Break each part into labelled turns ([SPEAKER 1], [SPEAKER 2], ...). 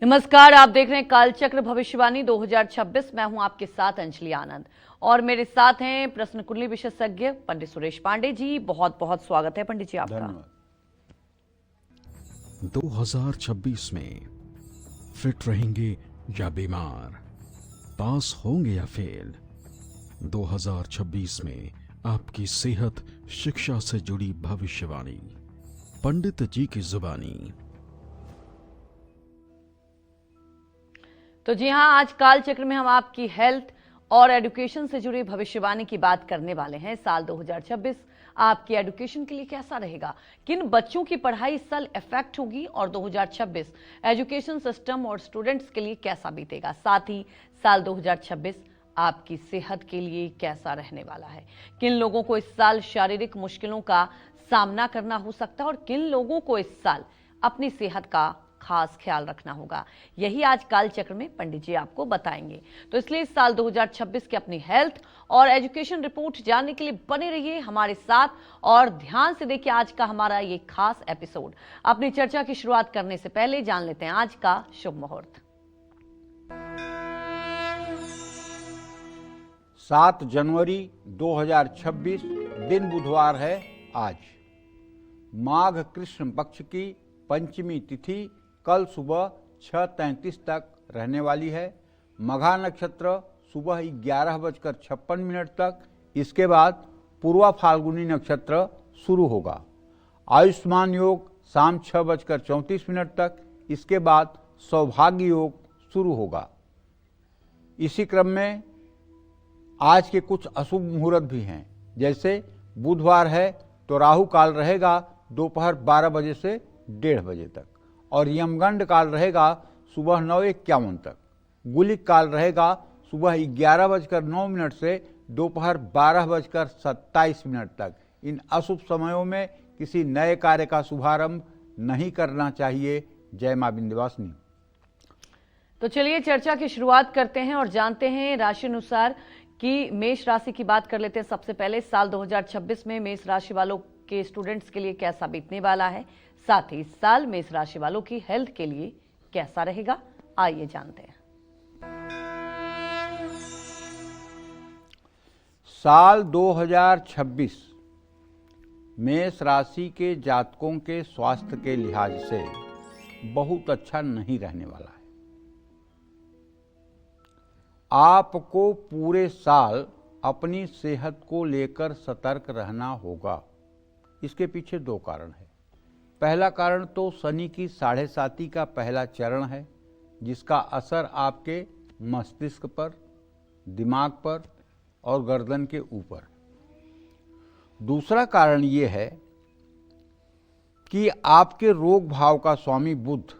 [SPEAKER 1] नमस्कार, आप देख रहे हैं कालचक्र भविष्यवाणी 2026। मैं हूं आपके साथ अंजलि आनंद और मेरे साथ हैं प्रश्न कुंडली विशेषज्ञ पंडित सुरेश पांडे जी। बहुत बहुत स्वागत है पंडित जी आपका।
[SPEAKER 2] 2026 में फिट रहेंगे या बीमार, पास होंगे या फेल। 2026 में आपकी सेहत शिक्षा से जुड़ी भविष्यवाणी, पंडित जी की जुबानी।
[SPEAKER 1] तो जी हां, आज कालचक्र में हम आपकी हेल्थ और एजुकेशन से जुड़ी भविष्यवाणी की बात करने वाले हैं। साल 2026 आपकी एजुकेशन के लिए कैसा रहेगा, किन बच्चों की पढ़ाई इस साल इफेक्ट होगी और 2026 एजुकेशन सिस्टम और स्टूडेंट्स के लिए कैसा बीतेगा। साथ ही साल 2026 आपकी सेहत के लिए कैसा रहने वाला है, किन लोगों को इस साल शारीरिक मुश्किलों का सामना करना हो सकता है और किन लोगों को इस साल अपनी सेहत का खास ख्याल रखना होगा, यही आज कालचक्र में पंडित जी आपको बताएंगे। तो इसलिए इस साल 2026 की अपनी हेल्थ और एजुकेशन रिपोर्ट जानने के लिए बने रहिए हमारे साथ और ध्यान से देखिए आज का हमारा ये खास एपिसोड। अपनी चर्चा की शुरुआत करने से पहले जान लेते हैं आज का शुभ मुहूर्त।
[SPEAKER 3] 7 जनवरी 2026 दिन बुधवार है। आज माघ कृष्ण पक्ष की पंचमी तिथि कल सुबह 6:33 तक रहने वाली है। मघा नक्षत्र सुबह 11:56 तक, इसके बाद पूर्वा फाल्गुनी नक्षत्र शुरू होगा। आयुष्मान योग शाम 6:34 तक, इसके बाद सौभाग्य योग शुरू होगा। इसी क्रम में आज के कुछ अशुभ मुहूर्त भी हैं, जैसे बुधवार है तो राहु काल रहेगा दोपहर 12 बजे से 1:30 बजे तक और यमगंड काल रहेगा सुबह 9:51 तक। गुलिक काल रहेगा सुबह 11:09 से दोपहर 12:27 तक। इन अशुभ समयों में किसी नए कार्य का शुभारंभ नहीं करना चाहिए। जय मां विंध्यवासिनी।
[SPEAKER 1] तो चलिए चर्चा की शुरुआत करते हैं और जानते हैं राशि अनुसार कि मेष राशि की बात कर लेते हैं। सबसे पहले साल 2026 में मेष राशि वालों के स्टूडेंट्स के लिए कैसा बीतने वाला है, साथ ही इस साल मेष राशि वालों की हेल्थ के लिए कैसा रहेगा, आइए जानते हैं।
[SPEAKER 3] साल 2026 मेष राशि के जातकों के स्वास्थ्य के लिहाज से बहुत अच्छा नहीं रहने वाला है। आपको पूरे साल अपनी सेहत को लेकर सतर्क रहना होगा। इसके पीछे 2 कारण है। पहला कारण तो शनि की 7.5 का पहला चरण है, जिसका असर आपके मस्तिष्क पर, दिमाग पर और गर्दन के ऊपर। दूसरा कारण ये है कि आपके रोग भाव का स्वामी बुध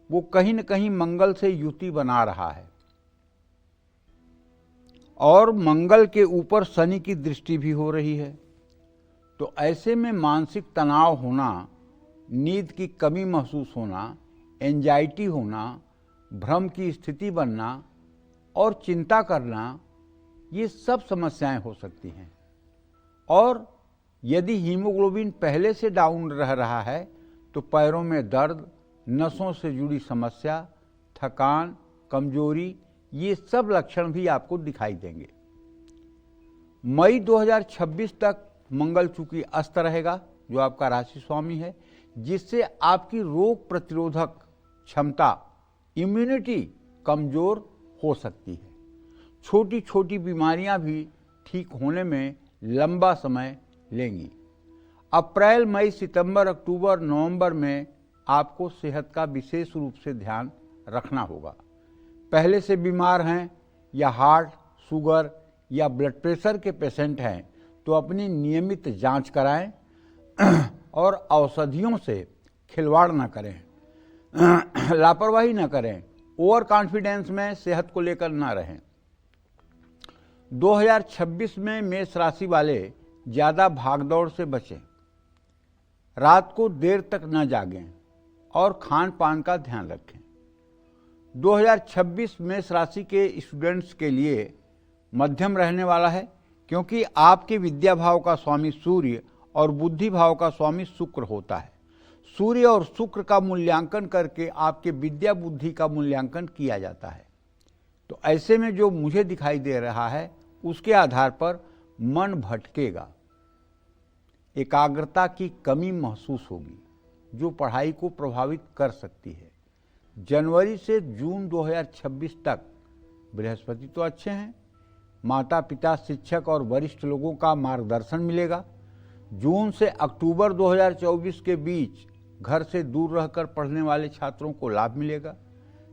[SPEAKER 3] वो कहीं न कहीं मंगल से युति बना रहा है और मंगल के ऊपर शनि की दृष्टि भी हो रही है। तो ऐसे में मानसिक तनाव होना, नींद की कमी महसूस होना, एंजाइटी होना, भ्रम की स्थिति बनना और चिंता करना, ये सब समस्याएं हो सकती हैं। और यदि हीमोग्लोबिन पहले से डाउन रह रहा है तो पैरों में दर्द, नसों से जुड़ी समस्या, थकान, कमजोरी, ये सब लक्षण भी आपको दिखाई देंगे। मई 2026 तक मंगल चूंकि अस्त रहेगा, जो आपका राशि स्वामी है, जिससे आपकी रोग प्रतिरोधक क्षमता, इम्यूनिटी कमजोर हो सकती है। छोटी छोटी बीमारियां भी ठीक होने में लंबा समय लेंगी। अप्रैल, मई, सितंबर, अक्टूबर, नवंबर में आपको सेहत का विशेष रूप से ध्यान रखना होगा। पहले से बीमार हैं या हार्ट, शुगर या ब्लड प्रेशर के पेशेंट हैं तो अपनी नियमित जांच कराएं और औषधियों से खिलवाड़ न करें, लापरवाही न करें, ओवर कॉन्फिडेंस में सेहत को लेकर न रहें। 2026 में मेष राशि वाले ज़्यादा भागदौड़ से बचें, रात को देर तक न जागें और खान पान का ध्यान रखें। 2026 मेष राशि के स्टूडेंट्स के लिए मध्यम रहने वाला है, क्योंकि आपके विद्या भाव का स्वामी सूर्य और बुद्धि भाव का स्वामी शुक्र होता है। सूर्य और शुक्र का मूल्यांकन करके आपके विद्या बुद्धि का मूल्यांकन किया जाता है। तो ऐसे में जो मुझे दिखाई दे रहा है उसके आधार पर मन भटकेगा, एकाग्रता की कमी महसूस होगी जो पढ़ाई को प्रभावित कर सकती है। जनवरी से जून 2026 तक बृहस्पति तो अच्छे हैं, माता पिता, शिक्षक और वरिष्ठ लोगों का मार्गदर्शन मिलेगा। जून से अक्टूबर 2024 के बीच घर से दूर रहकर पढ़ने वाले छात्रों को लाभ मिलेगा।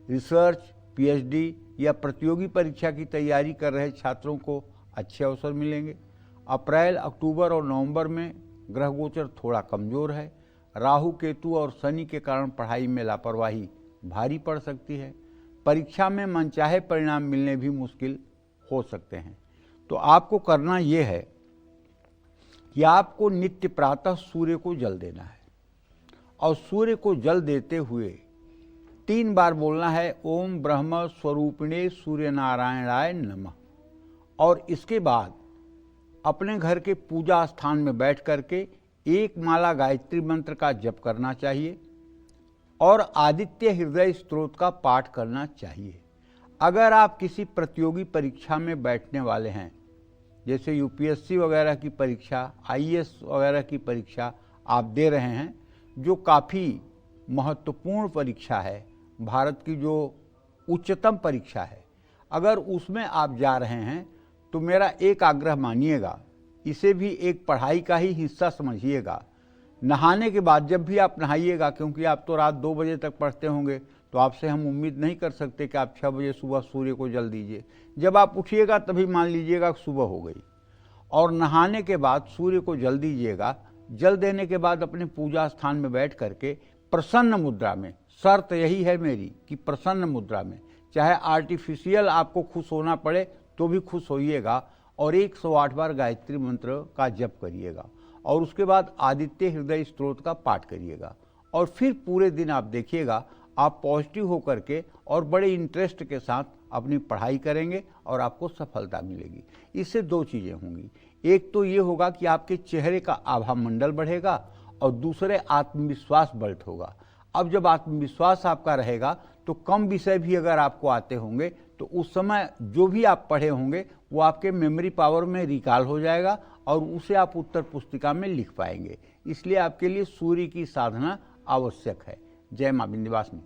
[SPEAKER 3] रिसर्च, पीएचडी या प्रतियोगी परीक्षा की तैयारी कर रहे छात्रों को अच्छे अवसर मिलेंगे। अप्रैल, अक्टूबर और नवंबर में ग्रह गोचर थोड़ा कमज़ोर है। राहु, केतु और शनि के कारण पढ़ाई में लापरवाही भारी पड़ सकती है। परीक्षा में मनचाहे परिणाम मिलने भी मुश्किल हो सकते हैं। तो आपको करना ये है कि आपको नित्य प्रातः सूर्य को जल देना है और सूर्य को जल देते हुए 3 बार बोलना है ओम ब्रह्म स्वरूपिणे सूर्य नारायणाय नमः। और इसके बाद अपने घर के पूजा स्थान में बैठ करके 1 माला गायत्री मंत्र का जप करना चाहिए और आदित्य हृदय स्तोत्र का पाठ करना चाहिए। अगर आप किसी प्रतियोगी परीक्षा में बैठने वाले हैं, जैसे यूपीएससी वगैरह की परीक्षा, आईएएस वगैरह की परीक्षा आप दे रहे हैं, जो काफ़ी महत्वपूर्ण परीक्षा है, भारत की जो उच्चतम परीक्षा है, अगर उसमें आप जा रहे हैं तो मेरा एक आग्रह मानिएगा, इसे भी एक पढ़ाई का ही हिस्सा समझिएगा। नहाने के बाद जब भी आप नहाइएगा, क्योंकि आप तो रात 2 बजे तक पढ़ते होंगे, तो आपसे हम उम्मीद नहीं कर सकते कि आप 6 बजे सुबह सूर्य को जल दीजिए। जब आप उठिएगा तभी मान लीजिएगा सुबह हो गई, और नहाने के बाद सूर्य को जल दीजिएगा। जल देने के बाद अपने पूजा स्थान में बैठ करके प्रसन्न मुद्रा में, शर्त यही है मेरी कि प्रसन्न मुद्रा में, चाहे आर्टिफिशियल आपको खुश होना पड़े तो भी खुश होइएगा, और 108 बार गायत्री मंत्र का जप करिएगा और उसके बाद आदित्य हृदय स्तोत्र का पाठ करिएगा। और फिर पूरे दिन आप देखिएगा आप पॉजिटिव होकर के और बड़े इंटरेस्ट के साथ अपनी पढ़ाई करेंगे और आपको सफलता मिलेगी। इससे 2 चीज़ें होंगी, एक तो ये होगा कि आपके चेहरे का आभा मंडल बढ़ेगा और दूसरे आत्मविश्वास बढ़ होगा। अब जब आत्मविश्वास आपका रहेगा तो कम विषय भी अगर आपको आते होंगे तो उस समय जो भी आप पढ़े होंगे वो आपके मेमोरी पावर में रिकॉल हो जाएगा और उसे आप उत्तर पुस्तिका में लिख पाएंगे। इसलिए आपके लिए सूर्य की साधना आवश्यक है। जय मां विंध्यवासिनी।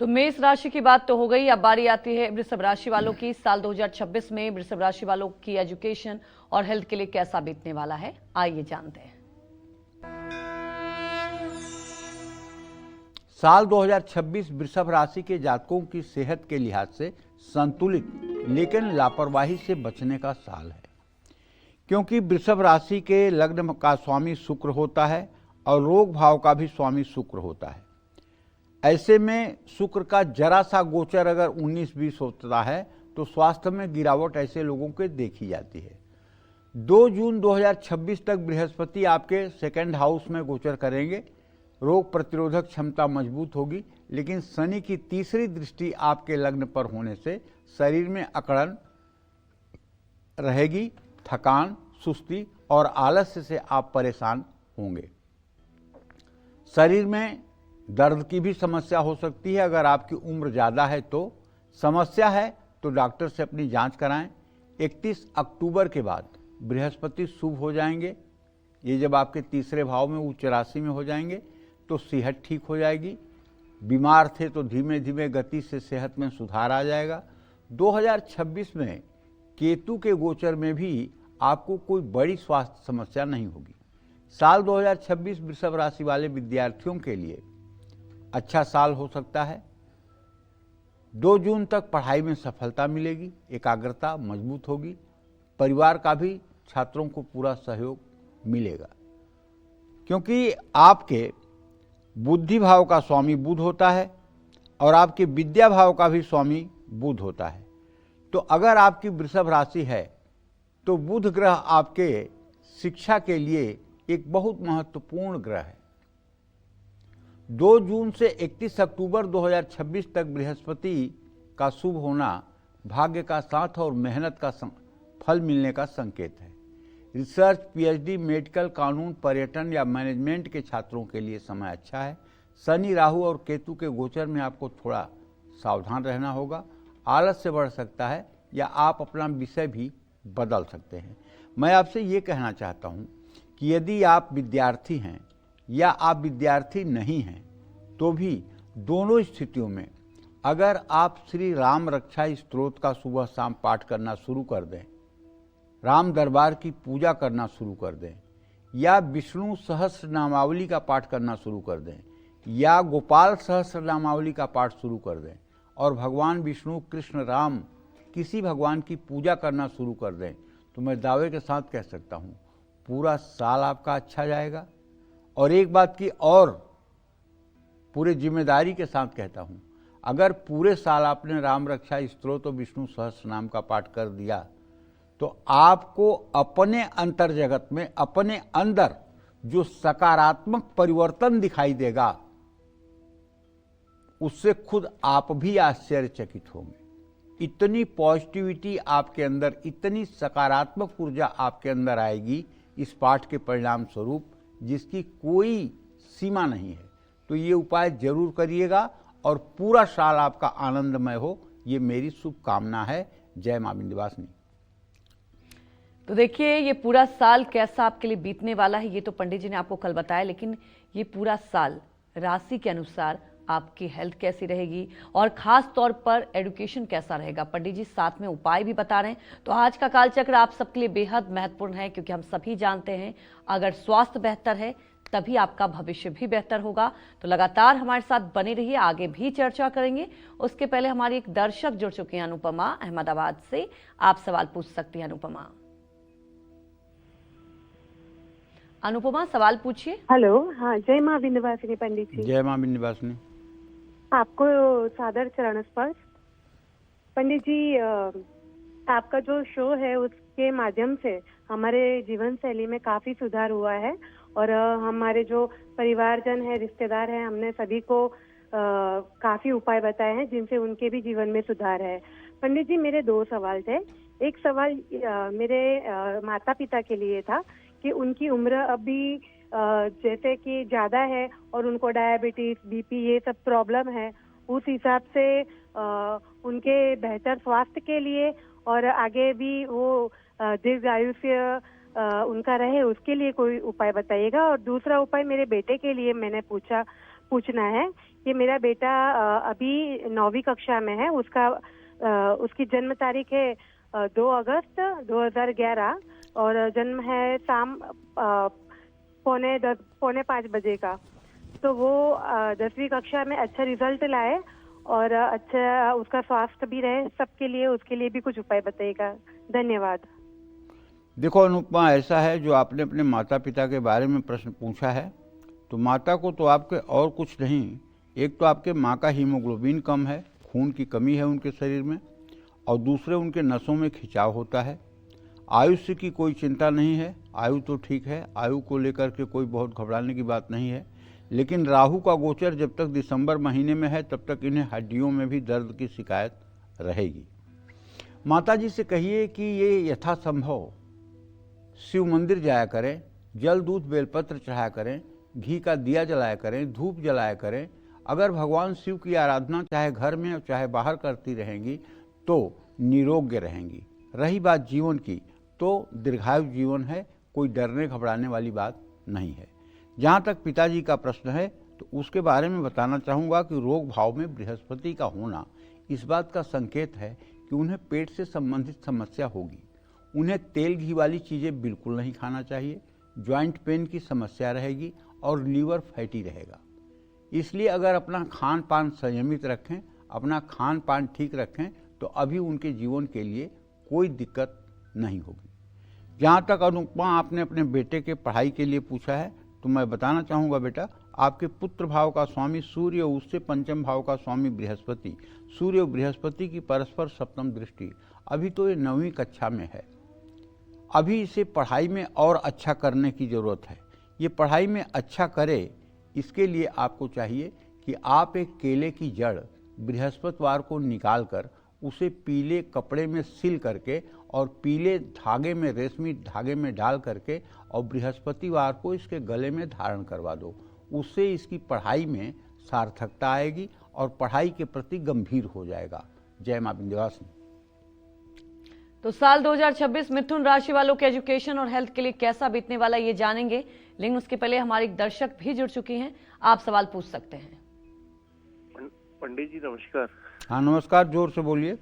[SPEAKER 1] तो मेष राशि की बात तो हो गई, अब बारी आती है वृषभ राशि वालों की। साल 2026 में वृषभ राशि वालों की एजुकेशन और हेल्थ के लिए कैसा बीतने वाला है, आइए जानते हैं।
[SPEAKER 3] साल 2026 वृषभ राशि के जातकों की सेहत के लिहाज से संतुलित लेकिन लापरवाही से बचने का साल है, क्योंकि वृषभ राशि के लग्न का स्वामी शुक्र होता है और रोग भाव का भी स्वामी शुक्र होता है। ऐसे में शुक्र का जरा सा गोचर अगर 19-20 होता है तो स्वास्थ्य में गिरावट ऐसे लोगों के देखी जाती है। 2 जून 2026 तक बृहस्पति आपके 2nd हाउस में गोचर करेंगे। रोग प्रतिरोधक क्षमता मजबूत होगी, लेकिन शनि की तीसरी दृष्टि आपके लग्न पर होने से शरीर में अकड़न रहेगी, थकान, सुस्ती और आलस्य से आप परेशान होंगे। शरीर में दर्द की भी समस्या हो सकती है। अगर आपकी उम्र ज़्यादा है तो समस्या है तो डॉक्टर से अपनी जांच कराएं। 31 अक्टूबर के बाद बृहस्पति शुभ हो जाएंगे। ये जब आपके तीसरे भाव में उच्च राशि में हो जाएंगे तो सेहत ठीक हो जाएगी। बीमार थे तो धीमे धीमे गति से सेहत में सुधार आ जाएगा। 2026 में केतु के गोचर में भी आपको कोई बड़ी स्वास्थ्य समस्या नहीं होगी। साल 2026 वृषभ राशि वाले विद्यार्थियों के लिए अच्छा साल हो सकता है। 2 जून तक पढ़ाई में सफलता मिलेगी, एकाग्रता मजबूत होगी, परिवार का भी छात्रों को पूरा सहयोग मिलेगा, क्योंकि आपके बुद्धि भाव का स्वामी बुध होता है और आपके विद्या भाव का भी स्वामी बुध होता है। तो अगर आपकी वृषभ राशि है तो बुध ग्रह आपके शिक्षा के लिए एक बहुत महत्वपूर्ण ग्रह है। 2 जून से 31 अक्टूबर 2026 तक बृहस्पति का शुभ होना भाग्य का साथ और मेहनत का फल मिलने का संकेत है। रिसर्च, पीएचडी, मेडिकल, कानून, पर्यटन या मैनेजमेंट के छात्रों के लिए समय अच्छा है। शनि, राहु और केतु के गोचर में आपको थोड़ा सावधान रहना होगा। आलस्य बढ़ सकता है या आप अपना विषय भी बदल सकते हैं। मैं आपसे ये कहना चाहता हूँ कि यदि आप विद्यार्थी हैं या आप विद्यार्थी नहीं हैं तो भी दोनों स्थितियों में अगर आप श्री राम रक्षा स्तोत्र का सुबह शाम पाठ करना शुरू कर दें, राम दरबार की पूजा करना शुरू कर दें, या विष्णु सहस्र नामावली का पाठ करना शुरू कर दें, या गोपाल सहस्र नामावली का पाठ शुरू कर दें और भगवान विष्णु, कृष्ण, राम किसी भगवान की पूजा करना शुरू कर दें, तो मैं दावे के साथ कह सकता हूँ पूरा साल आपका अच्छा जाएगा। और एक बात की और पूरे जिम्मेदारी के साथ कहता हूँ, अगर पूरे साल आपने राम रक्षा स्तोत्र और विष्णु सहस्र नाम का पाठ कर दिया तो आपको अपने अंतर जगत में, अपने अंदर जो सकारात्मक परिवर्तन दिखाई देगा उससे खुद आप भी आश्चर्यचकित होंगे। इतनी पॉजिटिविटी आपके अंदर, इतनी सकारात्मक ऊर्जा आपके अंदर आएगी इस पाठ के परिणाम स्वरूप, जिसकी कोई सीमा नहीं है। तो ये उपाय जरूर करिएगा और पूरा साल आपका आनंदमय हो, ये मेरी शुभकामना है। जय मां विंध्यवासिनी।
[SPEAKER 1] तो देखिए ये पूरा साल कैसा आपके लिए बीतने वाला है ये तो पंडित जी ने आपको कल बताया, लेकिन ये पूरा साल राशि के अनुसार आपकी हेल्थ कैसी रहेगी और खास तौर पर एजुकेशन कैसा रहेगा, पंडित जी साथ में उपाय भी बता रहे हैं। तो आज का कालचक्र आप सबके लिए बेहद महत्वपूर्ण है, क्योंकि हम सभी जानते हैं अगर स्वास्थ्य बेहतर है तभी आपका भविष्य भी बेहतर होगा। तो लगातार हमारे साथ बने रहिए, आगे भी चर्चा करेंगे। उसके पहले हमारी एक दर्शक जुड़ चुकी हैं, अनुपमा अहमदाबाद से। आप सवाल पूछ सकती हैं अनुपमा। अनुपमा सवाल पूछिए।
[SPEAKER 4] हेलो, हाँ, जय माँ विंध्यवासिनी पंडित जी।
[SPEAKER 3] जय मां विंध्यवासिनी।
[SPEAKER 4] आपको सादर चरण स्पर्श। पंडित जी, आपका जो शो है उसके माध्यम से हमारे जीवन शैली में काफी सुधार हुआ है और हमारे जो परिवारजन है, रिश्तेदार हैं, हमने सभी को काफी उपाय बताए हैं जिनसे उनके भी जीवन में सुधार है। पंडित जी, मेरे 2 सवाल थे। एक सवाल मेरे माता पिता के लिए था कि उनकी उम्र अभी जैसे कि ज्यादा है और उनको डायबिटीज, बीपी ये सब प्रॉब्लम है, उस हिसाब से उनके बेहतर स्वास्थ्य के लिए और आगे भी वो दीर्घ आयुष्य उनका रहे उसके लिए कोई उपाय बताइएगा। और दूसरा उपाय मेरे बेटे के लिए मैंने पूछना है कि मेरा बेटा अभी 9वीं कक्षा में है, उसकी जन्म तारीख है 2 अगस्त 2011 और जन्म है शाम 4:45 बजे का। तो वो 10वीं कक्षा में अच्छा रिजल्ट लाए और अच्छा उसका स्वास्थ्य भी रहे सबके लिए, उसके लिए भी कुछ उपाय बताइएगा। धन्यवाद।
[SPEAKER 3] देखो अनुपमा, ऐसा है जो आपने अपने माता पिता के बारे में प्रश्न पूछा है, तो माता को तो आपके और कुछ नहीं, एक तो आपके माँ का हीमोग्लोबिन कम है, खून की कमी है उनके शरीर में, और दूसरे उनके नसों में खिंचाव होता है। आयुष्य की कोई चिंता नहीं है, आयु तो ठीक है, आयु को लेकर के कोई बहुत घबराने की बात नहीं है, लेकिन राहु का गोचर जब तक दिसंबर महीने में है तब तक इन्हें हड्डियों में भी दर्द की शिकायत रहेगी। माता जी से कहिए कि ये यथासंभव शिव मंदिर जाया करें, जल दूध बेलपत्र चढ़ाया करें, घी का दिया जलाया करें, धूप जलाया करें। अगर भगवान शिव की आराधना चाहे घर में और चाहे बाहर करती रहेंगी तो निरोग्य रहेंगी। रही बात जीवन की, तो दीर्घायु जीवन है, कोई डरने घबराने वाली बात नहीं है। जहाँ तक पिताजी का प्रश्न है तो उसके बारे में बताना चाहूँगा कि रोग भाव में बृहस्पति का होना इस बात का संकेत है कि उन्हें पेट से संबंधित समस्या होगी। उन्हें तेल घी वाली चीज़ें बिल्कुल नहीं खाना चाहिए, जॉइंट पेन की समस्या रहेगी और लीवर फैटी रहेगा। इसलिए अगर अपना खान पान संयमित रखें, अपना खान पान ठीक रखें तो अभी उनके जीवन के लिए कोई दिक्कत नहीं होगी। जहाँ तक अनुपमा आपने अपने बेटे के पढ़ाई के लिए पूछा है तो मैं बताना चाहूँगा बेटा, आपके पुत्र भाव का स्वामी सूर्य और उससे पंचम भाव का स्वामी बृहस्पति, सूर्य और बृहस्पति की परस्पर सप्तम दृष्टि, अभी तो ये 9वीं कक्षा में है, अभी इसे पढ़ाई में और अच्छा करने की ज़रूरत है। ये पढ़ाई में अच्छा करे, इसके लिए आपको चाहिए कि आप एक केले की जड़ बृहस्पतिवार को निकाल कर उसे पीले कपड़े में सिल करके और पीले धागे में, रेशमी धागे में डाल करके और बृहस्पतिवार को इसके गले में धारण करवा दो। उससे इसकी पढ़ाई में सार्थकता आएगी और पढ़ाई के प्रति गंभीर हो जाएगा। जय मां विंध्यवासिनी।
[SPEAKER 1] तो साल 2026 मिथुन राशि वालों के एजुकेशन और हेल्थ के लिए कैसा बीतने वाला ये जानेंगे, लेकिन उसके पहले हमारे एक दर्शक भी जुड़ चुकी हैं, आप सवाल पूछ सकते हैं।
[SPEAKER 5] पंडित जी नमस्कार।
[SPEAKER 3] हाँ नमस्कार, जोर से बोलिए।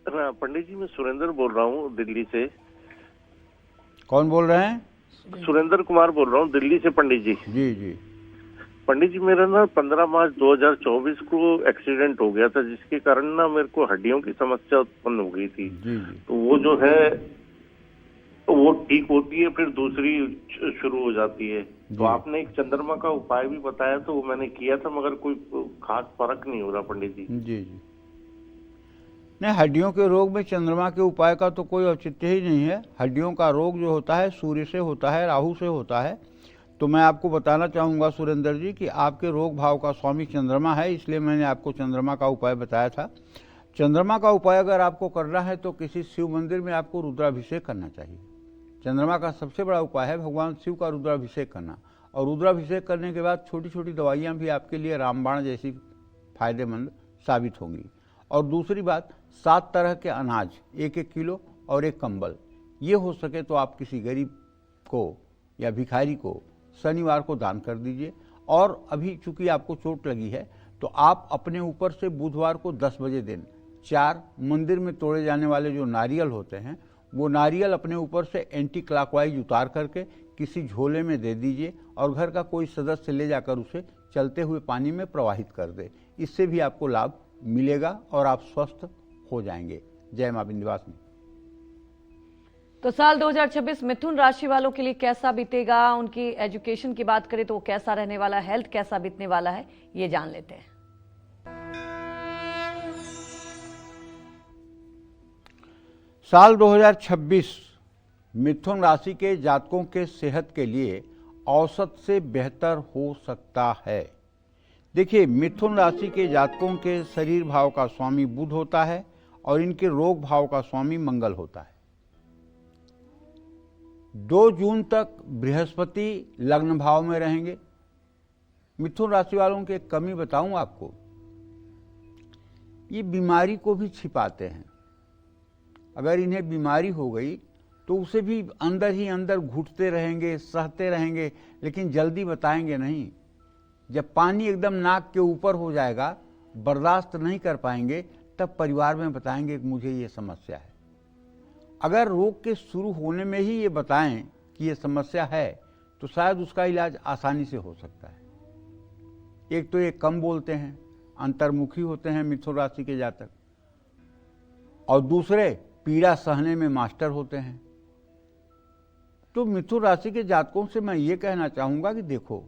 [SPEAKER 5] पंडित जी मैं सुरेंद्र बोल रहा हूँ दिल्ली से।
[SPEAKER 3] कौन बोल रहे हैं?
[SPEAKER 5] सुरेंद्र कुमार बोल रहा हूँ दिल्ली से पंडित जी।
[SPEAKER 3] जी जी।
[SPEAKER 5] पंडित जी मेरा 15 मार्च 2024 को एक्सीडेंट हो गया था, जिसके कारण मेरे को हड्डियों की समस्या उत्पन्न हो गई थी।
[SPEAKER 3] जी जी।
[SPEAKER 5] तो वो जो है वो ठीक होती है, फिर दूसरी शुरू हो जाती है। तो आपने एक चंद्रमा का उपाय भी बताया, तो वो मैंने किया था, मगर कोई खास फर्क नहीं हो रहा पंडित जी।
[SPEAKER 3] जी जी। नहीं, हड्डियों के रोग में चंद्रमा के उपाय का तो कोई औचित्य ही नहीं है। हड्डियों का रोग जो होता है सूर्य से होता है, राहु से होता है। तो मैं आपको बताना चाहूँगा सुरेंद्र जी कि आपके रोग भाव का स्वामी चंद्रमा है, इसलिए मैंने आपको चंद्रमा का उपाय बताया था। चंद्रमा का उपाय अगर आपको करना है तो किसी शिव मंदिर में आपको रुद्राभिषेक करना चाहिए। चंद्रमा का सबसे बड़ा उपाय है भगवान शिव का रुद्राभिषेक करना, और रुद्राभिषेक करने के बाद छोटी छोटी दवाइयाँ भी आपके लिए रामबाण जैसी फायदेमंद साबित होंगी। और दूसरी बात, 7 तरह के अनाज 1-1 किलो और 1 कंबल, ये हो सके तो आप किसी गरीब को या भिखारी को शनिवार को दान कर दीजिए। और अभी चूंकि आपको चोट लगी है तो आप अपने ऊपर से बुधवार को 10 बजे दिन 4 मंदिर में तोड़े जाने वाले जो नारियल होते हैं, वो नारियल अपने ऊपर से एंटी क्लॉकवाइज उतार करके किसी झोले में दे दीजिए और घर का कोई सदस्य ले जाकर उसे चलते हुए पानी में प्रवाहित कर दे। इससे भी आपको लाभ मिलेगा और आप स्वस्थ हो जाएंगे। जय मां विंध्यवासिनी।
[SPEAKER 1] तो साल 2026 मिथुन राशि वालों के लिए कैसा बीतेगा, उनकी एजुकेशन की बात करें तो वो कैसा रहने वाला है, हेल्थ कैसा बीतने वाला है, ये जान लेते हैं।
[SPEAKER 3] साल 2026 मिथुन राशि के जातकों के सेहत के लिए औसत से बेहतर हो सकता है। देखिए, मिथुन राशि के जातकों के शरीर भाव का स्वामी बुध होता है और इनके रोग भाव का स्वामी मंगल होता है। 2 जून तक बृहस्पति लग्न भाव में रहेंगे। मिथुन राशि वालों की एक कमी बताऊं आपको, ये बीमारी को भी छिपाते हैं। अगर इन्हें बीमारी हो गई तो उसे भी अंदर ही अंदर घुटते रहेंगे, सहते रहेंगे, लेकिन जल्दी बताएंगे नहीं। जब पानी एकदम नाक के ऊपर हो जाएगा, बर्दाश्त नहीं कर पाएंगे, तब परिवार में बताएंगे कि मुझे ये समस्या है। अगर रोग के शुरू होने में ही ये बताएं कि ये समस्या है तो शायद उसका इलाज आसानी से हो सकता है। एक तो ये कम बोलते हैं, अंतर्मुखी होते हैं मिथुन राशि के जातक, और दूसरे पीड़ा सहने में मास्टर होते हैं। तो मिथुन राशि के जातकों से मैं ये कहना चाहूँगा कि देखो,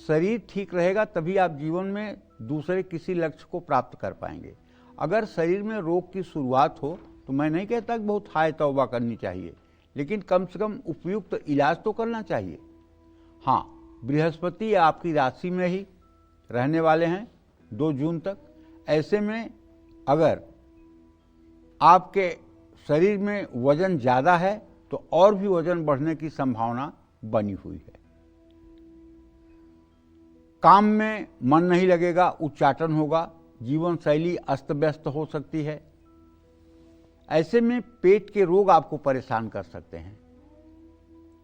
[SPEAKER 3] शरीर ठीक रहेगा तभी आप जीवन में दूसरे किसी लक्ष्य को प्राप्त कर पाएंगे। अगर शरीर में रोग की शुरुआत हो तो मैं नहीं कहता कि बहुत हाय तौबा करनी चाहिए, लेकिन कम से कम उपयुक्त इलाज तो करना चाहिए। हाँ, बृहस्पति आपकी राशि में ही रहने वाले हैं 2 जून तक। ऐसे में अगर आपके शरीर में वजन ज़्यादा है तो और भी वजन बढ़ने की संभावना बनी हुई है। काम में मन नहीं लगेगा, उच्चाटन होगा, जीवन शैली अस्त व्यस्त हो सकती है। ऐसे में पेट के रोग आपको परेशान कर सकते हैं।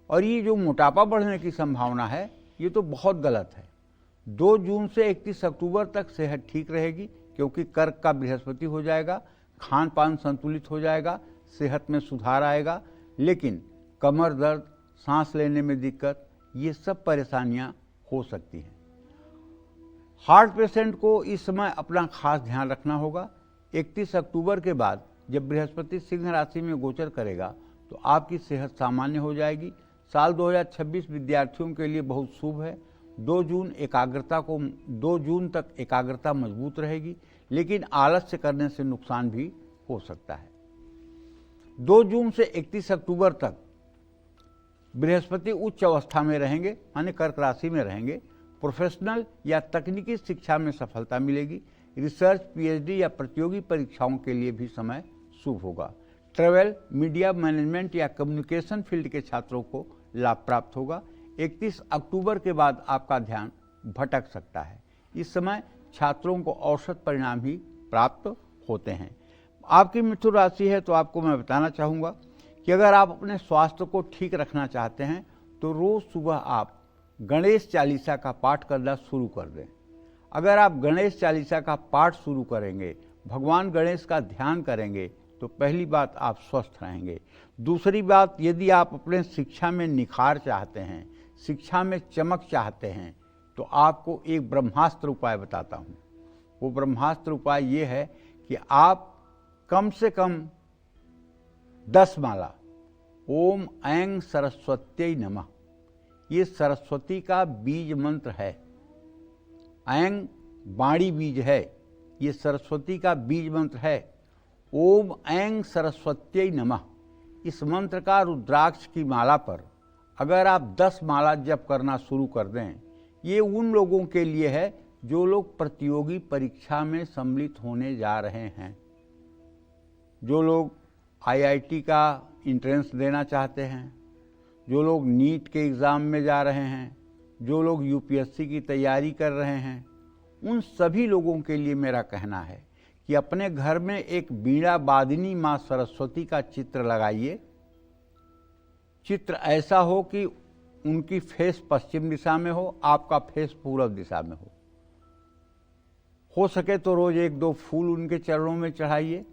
[SPEAKER 3] और ये जो मोटापा बढ़ने की संभावना है, ये तो बहुत गलत है। 2 जून से 31 अक्टूबर तक सेहत ठीक रहेगी, क्योंकि कर्क का बृहस्पति हो जाएगा, खान पान संतुलित हो जाएगा, सेहत में सुधार आएगा। लेकिन कमर दर्द, सांस लेने में दिक्कत, ये सब परेशानियां हो सकती हैं। हार्ट पेशेंट को इस समय अपना खास ध्यान रखना होगा। 31 अक्टूबर के बाद जब बृहस्पति सिंह राशि में गोचर करेगा तो आपकी सेहत सामान्य हो जाएगी। साल 2026 विद्यार्थियों के लिए बहुत शुभ है। 2 जून तक एकाग्रता मजबूत रहेगी, लेकिन आलस्य करने से नुकसान भी हो सकता है। 2 जून से 31 अक्टूबर तक बृहस्पति उच्च अवस्था में रहेंगे, माने कर्क राशि में रहेंगे। प्रोफेशनल या तकनीकी शिक्षा में सफलता मिलेगी। रिसर्च, पीएचडी या प्रतियोगी परीक्षाओं के लिए भी समय शुभ होगा। ट्रेवल, मीडिया मैनेजमेंट या कम्युनिकेशन फील्ड के छात्रों को लाभ प्राप्त होगा। 31 अक्टूबर के बाद आपका ध्यान भटक सकता है। इस समय छात्रों को औसत परिणाम ही प्राप्त होते हैं। आपकी मिथुन राशि है तो आपको मैं बताना चाहूँगा कि अगर आप अपने स्वास्थ्य को ठीक रखना चाहते हैं तो रोज़ सुबह आप गणेश चालीसा का पाठ करना शुरू कर दें। अगर आप गणेश चालीसा का पाठ शुरू करेंगे, भगवान गणेश का ध्यान करेंगे, तो पहली बात आप स्वस्थ रहेंगे। दूसरी बात, यदि आप अपने शिक्षा में निखार चाहते हैं, शिक्षा में चमक चाहते हैं, तो आपको एक ब्रह्मास्त्र उपाय बताता हूँ। वो ब्रह्मास्त्र उपाय ये है कि आप कम से कम 10 माला ओम ऐं सरस्वत्यै नमः, ये सरस्वती का बीज मंत्र है। ऐं बाणी बीज है, ये सरस्वती का बीज मंत्र है। ओम ऐं सरस्वत्यै नमः, इस मंत्र का रुद्राक्ष की माला पर अगर आप 10 माला जप करना शुरू कर दें, ये उन लोगों के लिए है जो लोग प्रतियोगी परीक्षा में सम्मिलित होने जा रहे हैं, जो लोग आईआईटी का एंट्रेंस देना चाहते हैं, जो लोग नीट के एग्ज़ाम में जा रहे हैं, जो लोग यूपीएससी की तैयारी कर रहे हैं, उन सभी लोगों के लिए मेरा कहना है कि अपने घर में एक बीड़ा वादिनी माँ सरस्वती का चित्र लगाइए। चित्र ऐसा हो कि उनकी फेस पश्चिम दिशा में हो, आपका फेस पूर्व दिशा में हो सके तो रोज 1-2 फूल उनके चरणों में चढ़ाइए।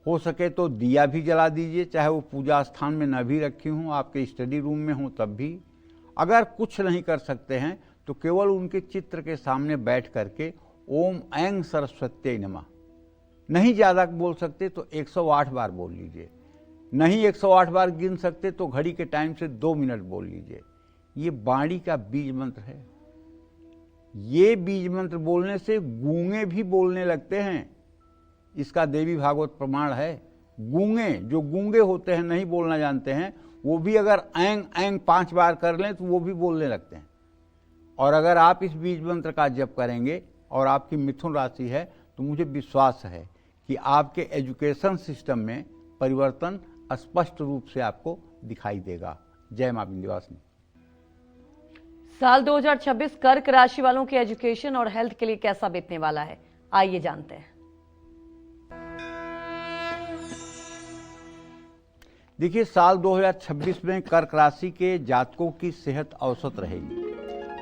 [SPEAKER 3] हो सके तो दिया भी जला दीजिए, चाहे वो पूजा स्थान में न भी रखी हूँ, आपके स्टडी रूम में हो तब भी। अगर कुछ नहीं कर सकते हैं तो केवल उनके चित्र के सामने बैठ करके ओम ऐं सरस्वत्यै नमः, नहीं ज़्यादा बोल सकते तो 108 बार बोल लीजिए, नहीं 108 बार गिन सकते तो घड़ी के टाइम से 2 मिनट बोल लीजिए। ये वाणी का बीज मंत्र है। ये बीज मंत्र बोलने से गूंगे भी बोलने लगते हैं, इसका देवी भागवत प्रमाण है। गूंगे, जो गूंगे होते हैं, नहीं बोलना जानते हैं, वो भी अगर ऐं ऐं 5 बार कर लें तो वो भी बोलने लगते हैं। और अगर आप इस बीज मंत्र का जप करेंगे और आपकी मिथुन राशि है तो मुझे विश्वास है कि आपके एजुकेशन सिस्टम में परिवर्तन स्पष्ट रूप से आपको दिखाई देगा। जय मां विंध्यवासिनी।
[SPEAKER 1] साल 2026 कर्क राशि वालों के एजुकेशन और हेल्थ के लिए कैसा बीतने वाला है, आइए जानते हैं।
[SPEAKER 3] देखिए, साल 2026 में कर्क राशि के जातकों की सेहत औसत रहेगी।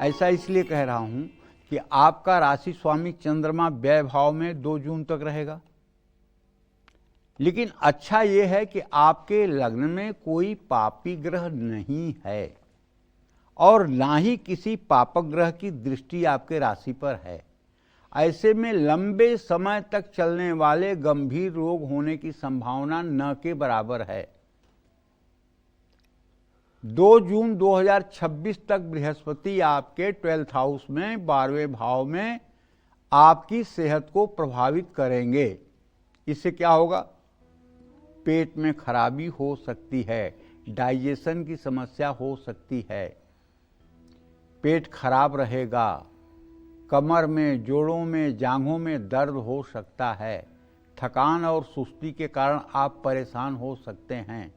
[SPEAKER 3] ऐसा इसलिए कह रहा हूं कि आपका राशि स्वामी चंद्रमा व्यय भाव में 2 जून तक रहेगा। लेकिन अच्छा यह है कि आपके लग्न में कोई पापी ग्रह नहीं है और ना ही किसी पापक ग्रह की दृष्टि आपके राशि पर है। ऐसे में लंबे समय तक चलने वाले गंभीर रोग होने की संभावना न के बराबर है। 2 जून 2026 तक बृहस्पति आपके 12th हाउस में 12वें भाव में आपकी सेहत को प्रभावित करेंगे। इससे क्या होगा? पेट में खराबी हो सकती है, डाइजेशन की समस्या हो सकती है, पेट खराब रहेगा, कमर में, जोड़ों में, जांघों में दर्द हो सकता है, थकान और सुस्ती के कारण आप परेशान हो सकते हैं,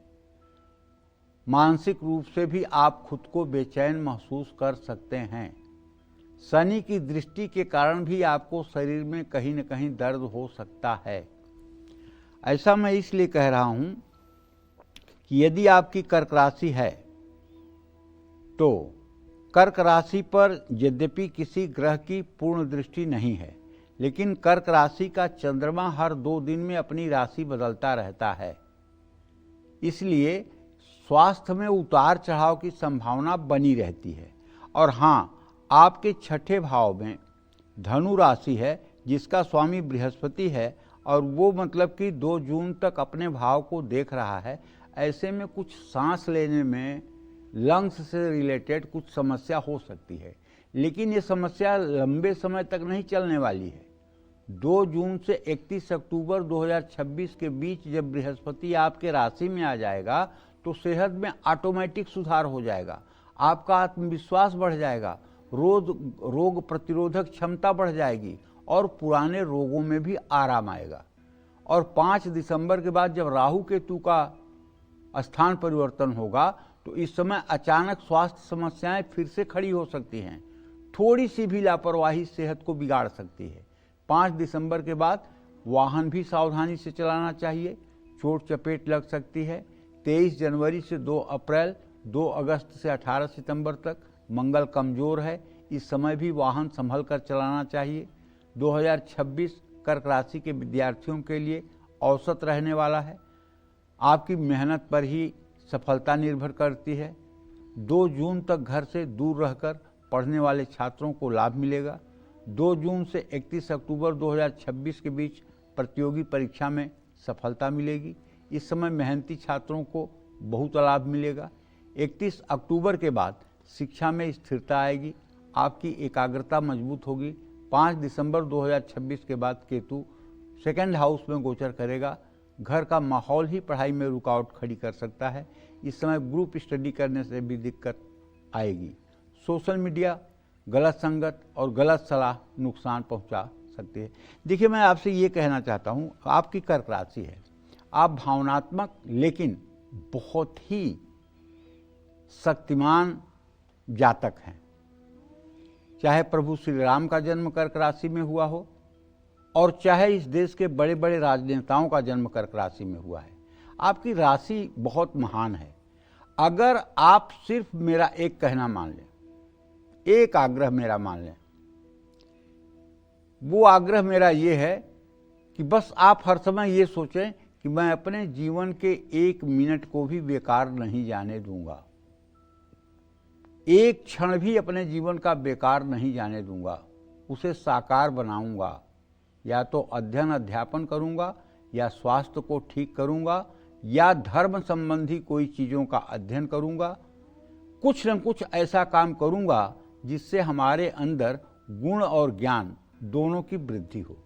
[SPEAKER 3] मानसिक रूप से भी आप खुद को बेचैन महसूस कर सकते हैं। शनि की दृष्टि के कारण भी आपको शरीर में कहीं न कहीं दर्द हो सकता है। ऐसा मैं इसलिए कह रहा हूं कि यदि आपकी कर्क राशि है तो कर्क राशि पर यद्यपि किसी ग्रह की पूर्ण दृष्टि नहीं है, लेकिन कर्क राशि का चंद्रमा हर 2 दिन में अपनी राशि बदलता रहता है। इसलिए स्वास्थ्य में उतार चढ़ाव की संभावना बनी रहती है। और हाँ, आपके 6ठे भाव में धनु राशि है जिसका स्वामी बृहस्पति है और वो मतलब कि 2 जून तक अपने भाव को देख रहा है। ऐसे में कुछ सांस लेने में लंग्स से रिलेटेड कुछ समस्या हो सकती है, लेकिन ये समस्या लंबे समय तक नहीं चलने वाली है। 2 जून से 31 अक्टूबर 2026 के बीच जब बृहस्पति आपके राशि में आ जाएगा तो सेहत में ऑटोमेटिक सुधार हो जाएगा, आपका आत्मविश्वास बढ़ जाएगा, रोग प्रतिरोधक क्षमता बढ़ जाएगी और पुराने रोगों में भी आराम आएगा। और 5 दिसंबर के बाद जब राहु केतु का स्थान परिवर्तन होगा तो इस समय अचानक स्वास्थ्य समस्याएं फिर से खड़ी हो सकती हैं। थोड़ी सी भी लापरवाही सेहत को बिगाड़ सकती है। 5 दिसंबर के बाद वाहन भी सावधानी से चलाना चाहिए, चोट चपेट लग सकती है। 23 जनवरी से 2 अप्रैल, 2 अगस्त से 18 सितंबर तक मंगल कमजोर है, इस समय भी वाहन संभल कर चलाना चाहिए। 2026 कर्क राशि के विद्यार्थियों के लिए औसत रहने वाला है। आपकी मेहनत पर ही सफलता निर्भर करती है। 2 जून तक घर से दूर रहकर पढ़ने वाले छात्रों को लाभ मिलेगा। 2 जून से 31 अक्टूबर 2026 के बीच प्रतियोगी परीक्षा में सफलता मिलेगी। इस समय मेहनती छात्रों को बहुत लाभ मिलेगा। 31 अक्टूबर के बाद शिक्षा में स्थिरता आएगी, आपकी एकाग्रता मजबूत होगी। 5 दिसंबर 2026 के बाद केतु 2nd हाउस में गोचर करेगा। घर का माहौल ही पढ़ाई में रुकावट खड़ी कर सकता है। इस समय ग्रुप स्टडी करने से भी दिक्कत आएगी। सोशल मीडिया, गलत संगत और गलत सलाह नुकसान पहुंचा सकती है। देखिए, मैं आपसे ये कहना चाहता हूँ, आपकी कर्क राशि है, आप भावनात्मक लेकिन बहुत ही शक्तिमान जातक हैं। चाहे प्रभु श्री राम का जन्म कर्क राशि में हुआ हो और चाहे इस देश के बड़े बड़े राजनेताओं का जन्म कर्क राशि में हुआ है, आपकी राशि बहुत महान है। अगर आप सिर्फ मेरा एक कहना मान लें, एक आग्रह मेरा मान लें, वो आग्रह मेरा ये है कि बस आप हर समय ये सोचें कि मैं अपने जीवन के 1 मिनट को भी बेकार नहीं जाने दूंगा, एक क्षण भी अपने जीवन का बेकार नहीं जाने दूंगा, उसे साकार बनाऊंगा। या तो अध्ययन अध्यापन करूंगा, या स्वास्थ्य को ठीक करूंगा, या धर्म संबंधी कोई चीज़ों का अध्ययन करूंगा। कुछ न कुछ ऐसा काम करूंगा जिससे हमारे अंदर गुण और ज्ञान दोनों की वृद्धि हो।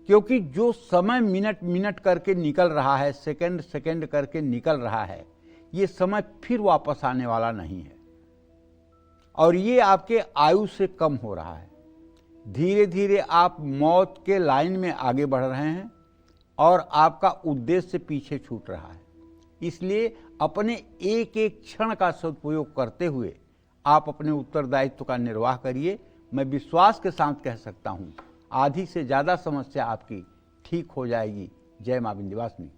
[SPEAKER 3] क्योंकि जो समय मिनट मिनट करके निकल रहा है, सेकंड सेकंड करके निकल रहा है, ये समय फिर वापस आने वाला नहीं है और ये आपके आयु से कम हो रहा है। धीरे धीरे आप मौत के लाइन में आगे बढ़ रहे हैं और आपका उद्देश्य पीछे छूट रहा है। इसलिए अपने एक एक क्षण का सदुपयोग करते हुए आप अपने उत्तरदायित्व का निर्वाह करिए। मैं विश्वास के साथ कह सकता हूँ, आधी से ज़्यादा समस्या आपकी ठीक हो जाएगी। जय मां विंध्यवासिनी।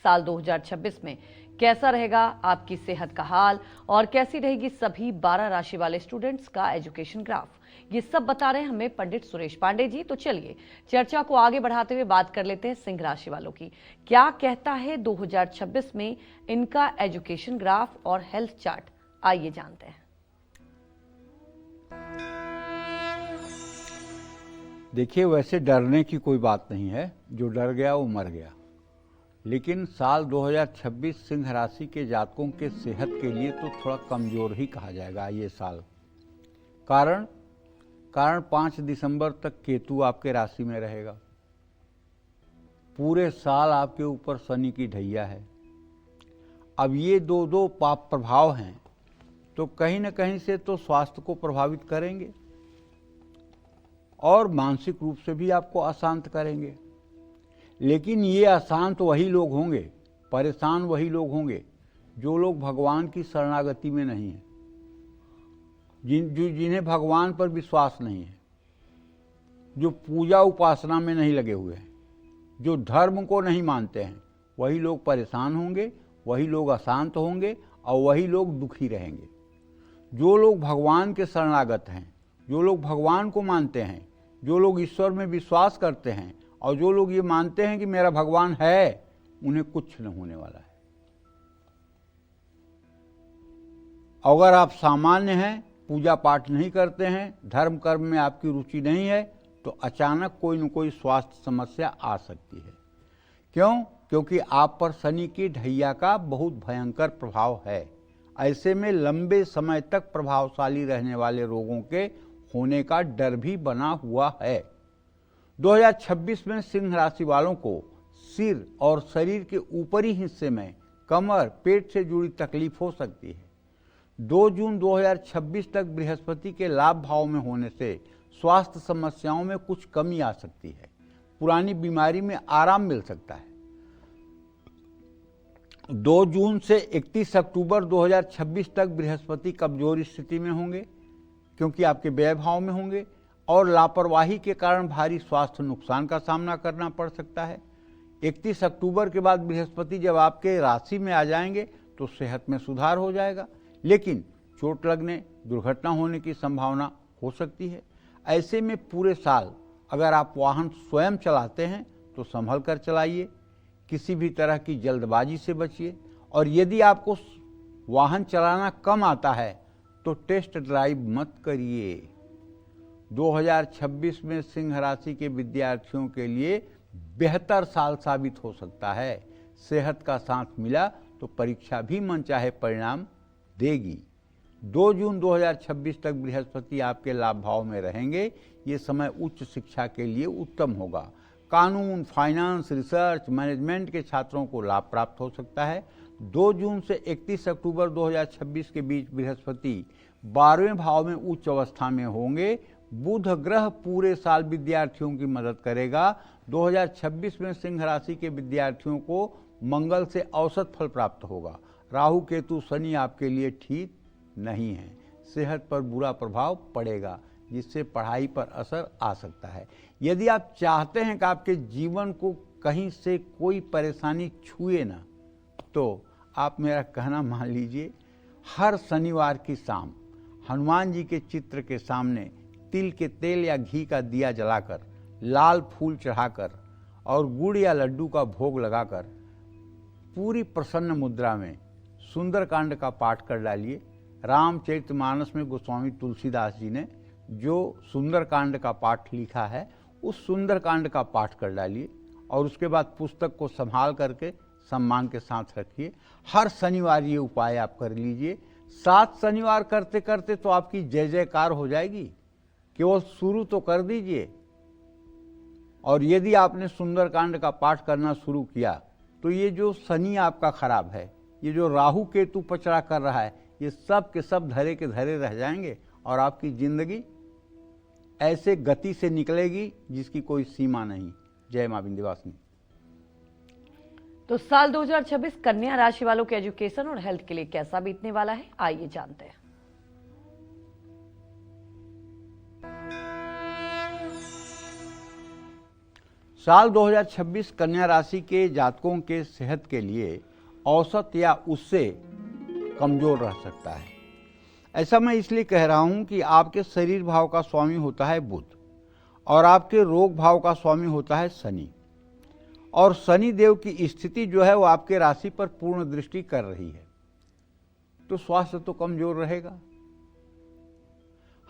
[SPEAKER 1] साल 2026 में कैसा रहेगा आपकी सेहत का हाल और कैसी रहेगी सभी 12 राशि वाले स्टूडेंट्स का एजुकेशन ग्राफ, ये सब बता रहे हैं हमें पंडित सुरेश पांडे जी। तो चलिए चर्चा को आगे बढ़ाते हुए बात कर लेते हैं सिंह राशि वालों की। क्या कहता है 2026 में इनका एजुकेशन ग्राफ और हेल्थ चार्ट, आइए जानते हैं।
[SPEAKER 3] देखिए, वैसे डरने की कोई बात नहीं है, जो डर गया वो मर गया। लेकिन साल 2026 सिंह राशि के जातकों के सेहत के लिए तो थोड़ा कमजोर ही कहा जाएगा ये साल। कारण 5 दिसंबर तक केतु आपके राशि में रहेगा। पूरे साल आपके ऊपर शनि की ढैया है। अब ये दो पाप प्रभाव हैं तो कहीं न कहीं से तो स्वास्थ्य को प्रभावित करेंगे और मानसिक रूप से भी आपको अशांत करेंगे। लेकिन ये अशांत वही लोग होंगे, परेशान वही लोग होंगे जो लोग भगवान की शरणागति में नहीं हैं, जिन्हें भगवान पर विश्वास नहीं है, जो पूजा उपासना में नहीं लगे हुए हैं, जो धर्म को नहीं मानते हैं, वही लोग परेशान होंगे, वही लोग अशांत होंगे और वही लोग दुखी रहेंगे। जो लोग भगवान के शरणागत हैं, जो लोग भगवान को मानते हैं, जो लोग ईश्वर में विश्वास करते हैं और जो लोग ये मानते हैं कि मेरा भगवान है, उन्हें कुछ न होने वाला है। अगर आप सामान्य हैं, पूजा पाठ नहीं करते हैं, धर्म कर्म में आपकी रुचि नहीं है, तो अचानक कोई न कोई स्वास्थ्य समस्या आ सकती है। क्यों? क्योंकि आप पर शनि की ढैया का बहुत भयंकर प्रभाव है। ऐसे में लंबे समय तक प्रभावशाली रहने वाले रोगों के होने का डर भी बना हुआ है। 2026 में सिंह राशि वालों को सिर और शरीर के ऊपरी हिस्से में कमर, पेट से जुड़ी तकलीफ हो सकती है। 2 जून 2026 तक बृहस्पति के लाभ भाव में होने से स्वास्थ्य समस्याओं में कुछ कमी आ सकती है। पुरानी बीमारी में आराम मिल सकता है। 2 जून से 31 अक्टूबर 2026 तक बृहस्पति कमजोर स्थिति में होंगे, क्योंकि आपके व्यय भाव में होंगे और लापरवाही के कारण भारी स्वास्थ्य नुकसान का सामना करना पड़ सकता है। 31 अक्टूबर के बाद बृहस्पति जब आपके राशि में आ जाएंगे तो सेहत में सुधार हो जाएगा, लेकिन चोट लगने, दुर्घटना होने की संभावना हो सकती है। ऐसे में पूरे साल अगर आप वाहन स्वयं चलाते हैं तो संभल कर चलाइए, किसी भी तरह की जल्दबाजी से बचिए, और यदि आपको वाहन चलाना कम आता है तो टेस्ट ड्राइव मत करिए। 2026 में सिंह राशि के विद्यार्थियों के लिए बेहतर साल साबित हो सकता है। सेहत का साथ मिला तो परीक्षा भी मनचाहे परिणाम देगी। 2 जून 2026 तक बृहस्पति आपके लाभ भाव में रहेंगे। ये समय उच्च शिक्षा के लिए उत्तम होगा। कानून, फाइनेंस, रिसर्च, मैनेजमेंट के छात्रों को लाभ प्राप्त हो सकता है। 2 जून से 31 अक्टूबर 2026 के बीच बृहस्पति 12वें भाव में उच्च अवस्था में होंगे। बुध ग्रह पूरे साल विद्यार्थियों की मदद करेगा। 2026 में सिंह राशि के विद्यार्थियों को मंगल से औसत फल प्राप्त होगा। राहु, केतु, शनि आपके लिए ठीक नहीं है। सेहत पर बुरा प्रभाव पड़ेगा, जिससे पढ़ाई पर असर आ सकता है। यदि आप चाहते हैं कि आपके जीवन को कहीं से कोई परेशानी छुए ना, तो आप मेरा कहना मान लीजिए। हर शनिवार की शाम हनुमान जी के चित्र के सामने तिल के तेल या घी का दिया जलाकर, लाल फूल चढ़ाकर और गुड़ या लड्डू का भोग लगाकर पूरी प्रसन्न मुद्रा में सुंदरकांड का पाठ कर डालिए। रामचरितमानस में गोस्वामी तुलसीदास जी ने जो सुंदरकांड का पाठ लिखा है, उस सुंदरकांड का पाठ कर डालिए और उसके बाद पुस्तक को संभाल करके सम्मान के साथ रखिए। हर शनिवार ये उपाय आप कर लीजिए। 7 शनिवार करते करते तो आपकी जय जयकार हो जाएगी। केवल शुरू तो कर दीजिए। और यदि आपने सुंदरकांड का पाठ करना शुरू किया तो ये जो शनि आपका खराब है, ये जो राहु केतु पचड़ा कर रहा है, ये सब के सब धरे के धरे रह जाएंगे और आपकी जिंदगी ऐसे गति से निकलेगी जिसकी कोई सीमा नहीं। जय मां विंध्यवासिनी।
[SPEAKER 1] तो साल 2026 कन्या राशि वालों के एजुकेशन और हेल्थ के लिए कैसा बीतने वाला है, आइए जानते हैं।
[SPEAKER 3] साल 2026 कन्या राशि के जातकों के सेहत के लिए औसत या उससे कमजोर रह सकता है। ऐसा मैं इसलिए कह रहा हूं कि आपके शरीर भाव का स्वामी होता है बुध और आपके रोग भाव का स्वामी होता है शनि, और शनि देव की स्थिति जो है वो आपके राशि पर पूर्ण दृष्टि कर रही है, तो स्वास्थ्य तो कमजोर रहेगा।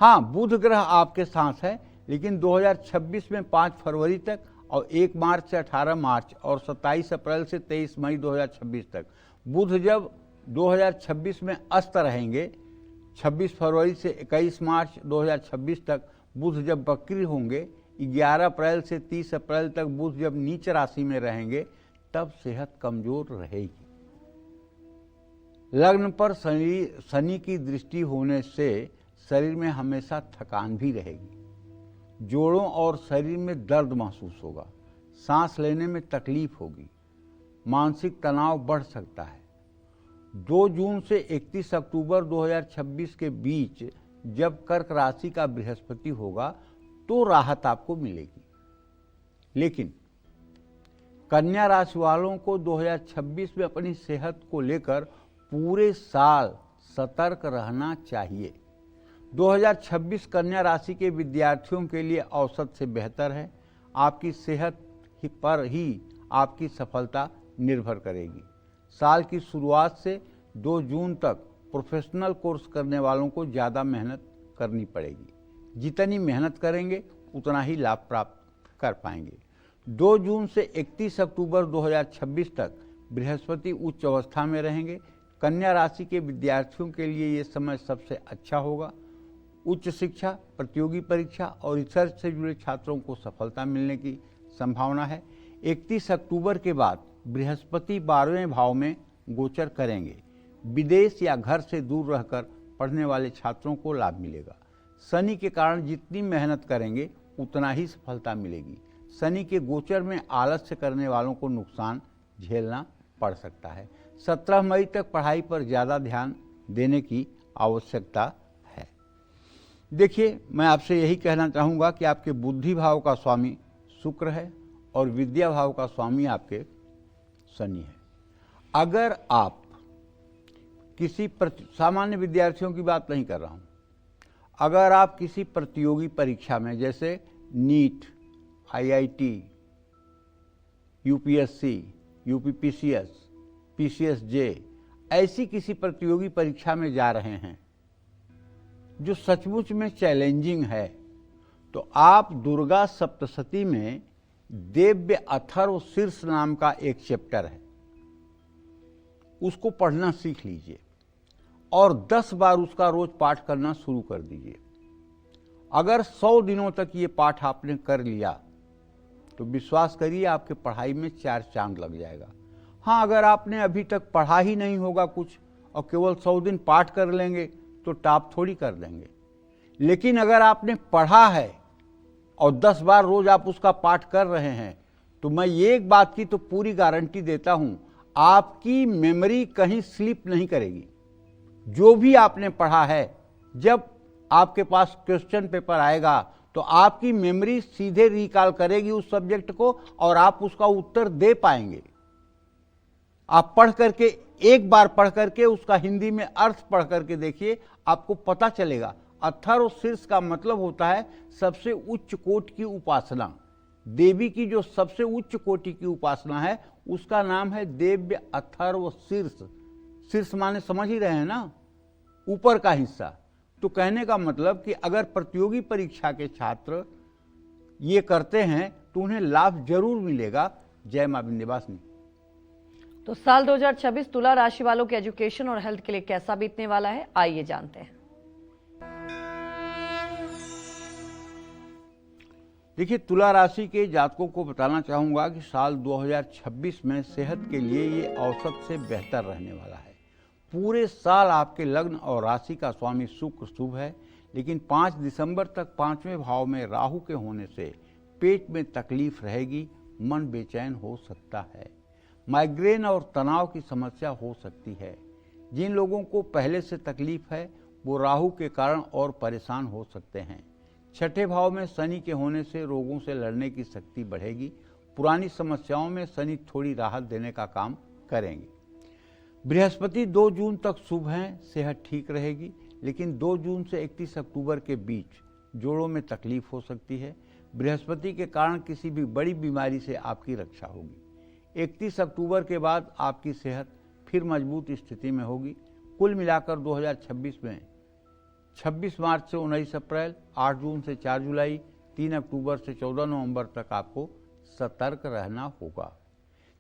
[SPEAKER 3] हाँ, बुध ग्रह आपके साथ है, लेकिन 2026 में 5 फरवरी तक और 1 मार्च से 18 मार्च और 27 अप्रैल से 23 मई 2026 तक बुध जब 2026 में अस्त रहेंगे, 26 फरवरी से 21 मार्च 2026 तक बुध जब वक्री होंगे, 11 अप्रैल से 30 अप्रैल तक बुध जब नीच राशि में रहेंगे, तब सेहत कमजोर रहेगी। लग्न पर शनि की दृष्टि होने से शरीर में हमेशा थकान भी रहेगी। जोड़ों और शरीर में दर्द महसूस होगा, सांस लेने में तकलीफ होगी, मानसिक तनाव बढ़ सकता है। 2 जून से 31 अक्टूबर 2026 के बीच जब कर्क राशि का बृहस्पति होगा तो राहत आपको मिलेगी, लेकिन कन्या राशि वालों को 2026 में अपनी सेहत को लेकर पूरे साल सतर्क रहना चाहिए। 2026 कन्या राशि के विद्यार्थियों के लिए औसत से बेहतर है। आपकी सेहत पर ही आपकी सफलता निर्भर करेगी। साल की शुरुआत से 2 जून तक प्रोफेशनल कोर्स करने वालों को ज़्यादा मेहनत करनी पड़ेगी। जितनी मेहनत करेंगे उतना ही लाभ प्राप्त कर पाएंगे। 2 जून से 31 अक्टूबर 2026 तक बृहस्पति उच्च अवस्था में रहेंगे। कन्या राशि के विद्यार्थियों के लिए ये समय सबसे अच्छा होगा। उच्च शिक्षा, प्रतियोगी परीक्षा और रिसर्च से जुड़े छात्रों को सफलता मिलने की संभावना है। 31 अक्टूबर के बाद बृहस्पति 12वें भाव में गोचर करेंगे। विदेश या घर से दूर रहकर पढ़ने वाले छात्रों को लाभ मिलेगा। शनि के कारण जितनी मेहनत करेंगे उतना ही सफलता मिलेगी। शनि के गोचर में आलस्य करने वालों को नुकसान झेलना पड़ सकता है। 17 मई तक पढ़ाई पर ज़्यादा ध्यान देने की आवश्यकता है। देखिए, मैं आपसे यही कहना चाहूँगा कि आपके बुद्धि भाव का स्वामी शुक्र है और विद्या भाव का स्वामी आपके शनि है। अगर आप किसी सामान्य विद्यार्थियों की बात नहीं कर रहा हूँ, अगर आप किसी प्रतियोगी परीक्षा में जैसे NEET, IIT, UPSC, UPPCS, PCSJ ऐसी किसी प्रतियोगी परीक्षा में जा रहे हैं जो सचमुच में चैलेंजिंग है, तो आप दुर्गा सप्तशती में दिव्य अथर्व शीर्ष नाम का एक चैप्टर है, उसको पढ़ना सीख लीजिए और 10 बार उसका रोज पाठ करना शुरू कर दीजिए। अगर 100 दिनों तक ये पाठ आपने कर लिया तो विश्वास करिए आपके पढ़ाई में 4 चांद लग जाएगा। हाँ, अगर आपने अभी तक पढ़ा ही नहीं होगा कुछ और केवल 100 दिन पाठ कर लेंगे तो टॉप थोड़ी कर देंगे। लेकिन अगर आपने पढ़ा है और 10 बार रोज आप उसका पाठ कर रहे हैं तो मैं ये एक बात की तो पूरी गारंटी देता हूं, आपकी मेमोरी कहीं स्लिप नहीं करेगी। जो भी आपने पढ़ा है, जब आपके पास क्वेश्चन पेपर आएगा तो आपकी मेमोरी सीधे रिकॉल करेगी उस सब्जेक्ट को और आप उसका उत्तर दे पाएंगे। आप पढ़ करके, एक बार पढ़ करके उसका हिंदी में अर्थ पढ़ करके देखिए, आपको पता चलेगा। अथर्व शीर्ष का मतलब होता है सबसे उच्च कोटि की उपासना। देवी की जो सबसे उच्च कोटि की उपासना है उसका नाम है दिव्य अथर्व शीर्ष। शीर्ष माने समझ ही रहे हैं ना, ऊपर का हिस्सा। तो कहने का मतलब कि अगर प्रतियोगी परीक्षा के छात्र ये करते हैं तो उन्हें लाभ जरूर मिलेगा। जय मां विंध्यवासिनी।
[SPEAKER 1] तो साल 2026 तुला राशि वालों के एजुकेशन और हेल्थ के लिए कैसा बीतने वाला है, आइए जानते हैं।
[SPEAKER 3] देखिए, तुला राशि के जातकों को बताना चाहूँगा कि साल 2026 में सेहत के लिए ये औसत से बेहतर रहने वाला है। पूरे साल आपके लग्न और राशि का स्वामी शुक्र शुभ है, लेकिन 5 दिसंबर तक 5वें भाव में राहु के होने से पेट में तकलीफ रहेगी, मन बेचैन हो सकता है, माइग्रेन और तनाव की समस्या हो सकती है। जिन लोगों को पहले से तकलीफ है वो राहु के कारण और परेशान हो सकते हैं। 6ठे भाव में शनि के होने से रोगों से लड़ने की शक्ति बढ़ेगी। पुरानी समस्याओं में शनि थोड़ी राहत देने का काम करेंगे। बृहस्पति 2 जून तक शुभ हैं, सेहत ठीक रहेगी, लेकिन 2 जून से 31 अक्टूबर के बीच जोड़ों में तकलीफ हो सकती है। बृहस्पति के कारण किसी भी बड़ी बीमारी से आपकी रक्षा होगी। 31 अक्टूबर के बाद आपकी सेहत फिर मजबूत स्थिति में होगी। कुल मिलाकर 2026 में 26 मार्च से 19 अप्रैल, 8 जून से 4 जुलाई, 3 अक्टूबर से 14 नवंबर तक आपको सतर्क रहना होगा।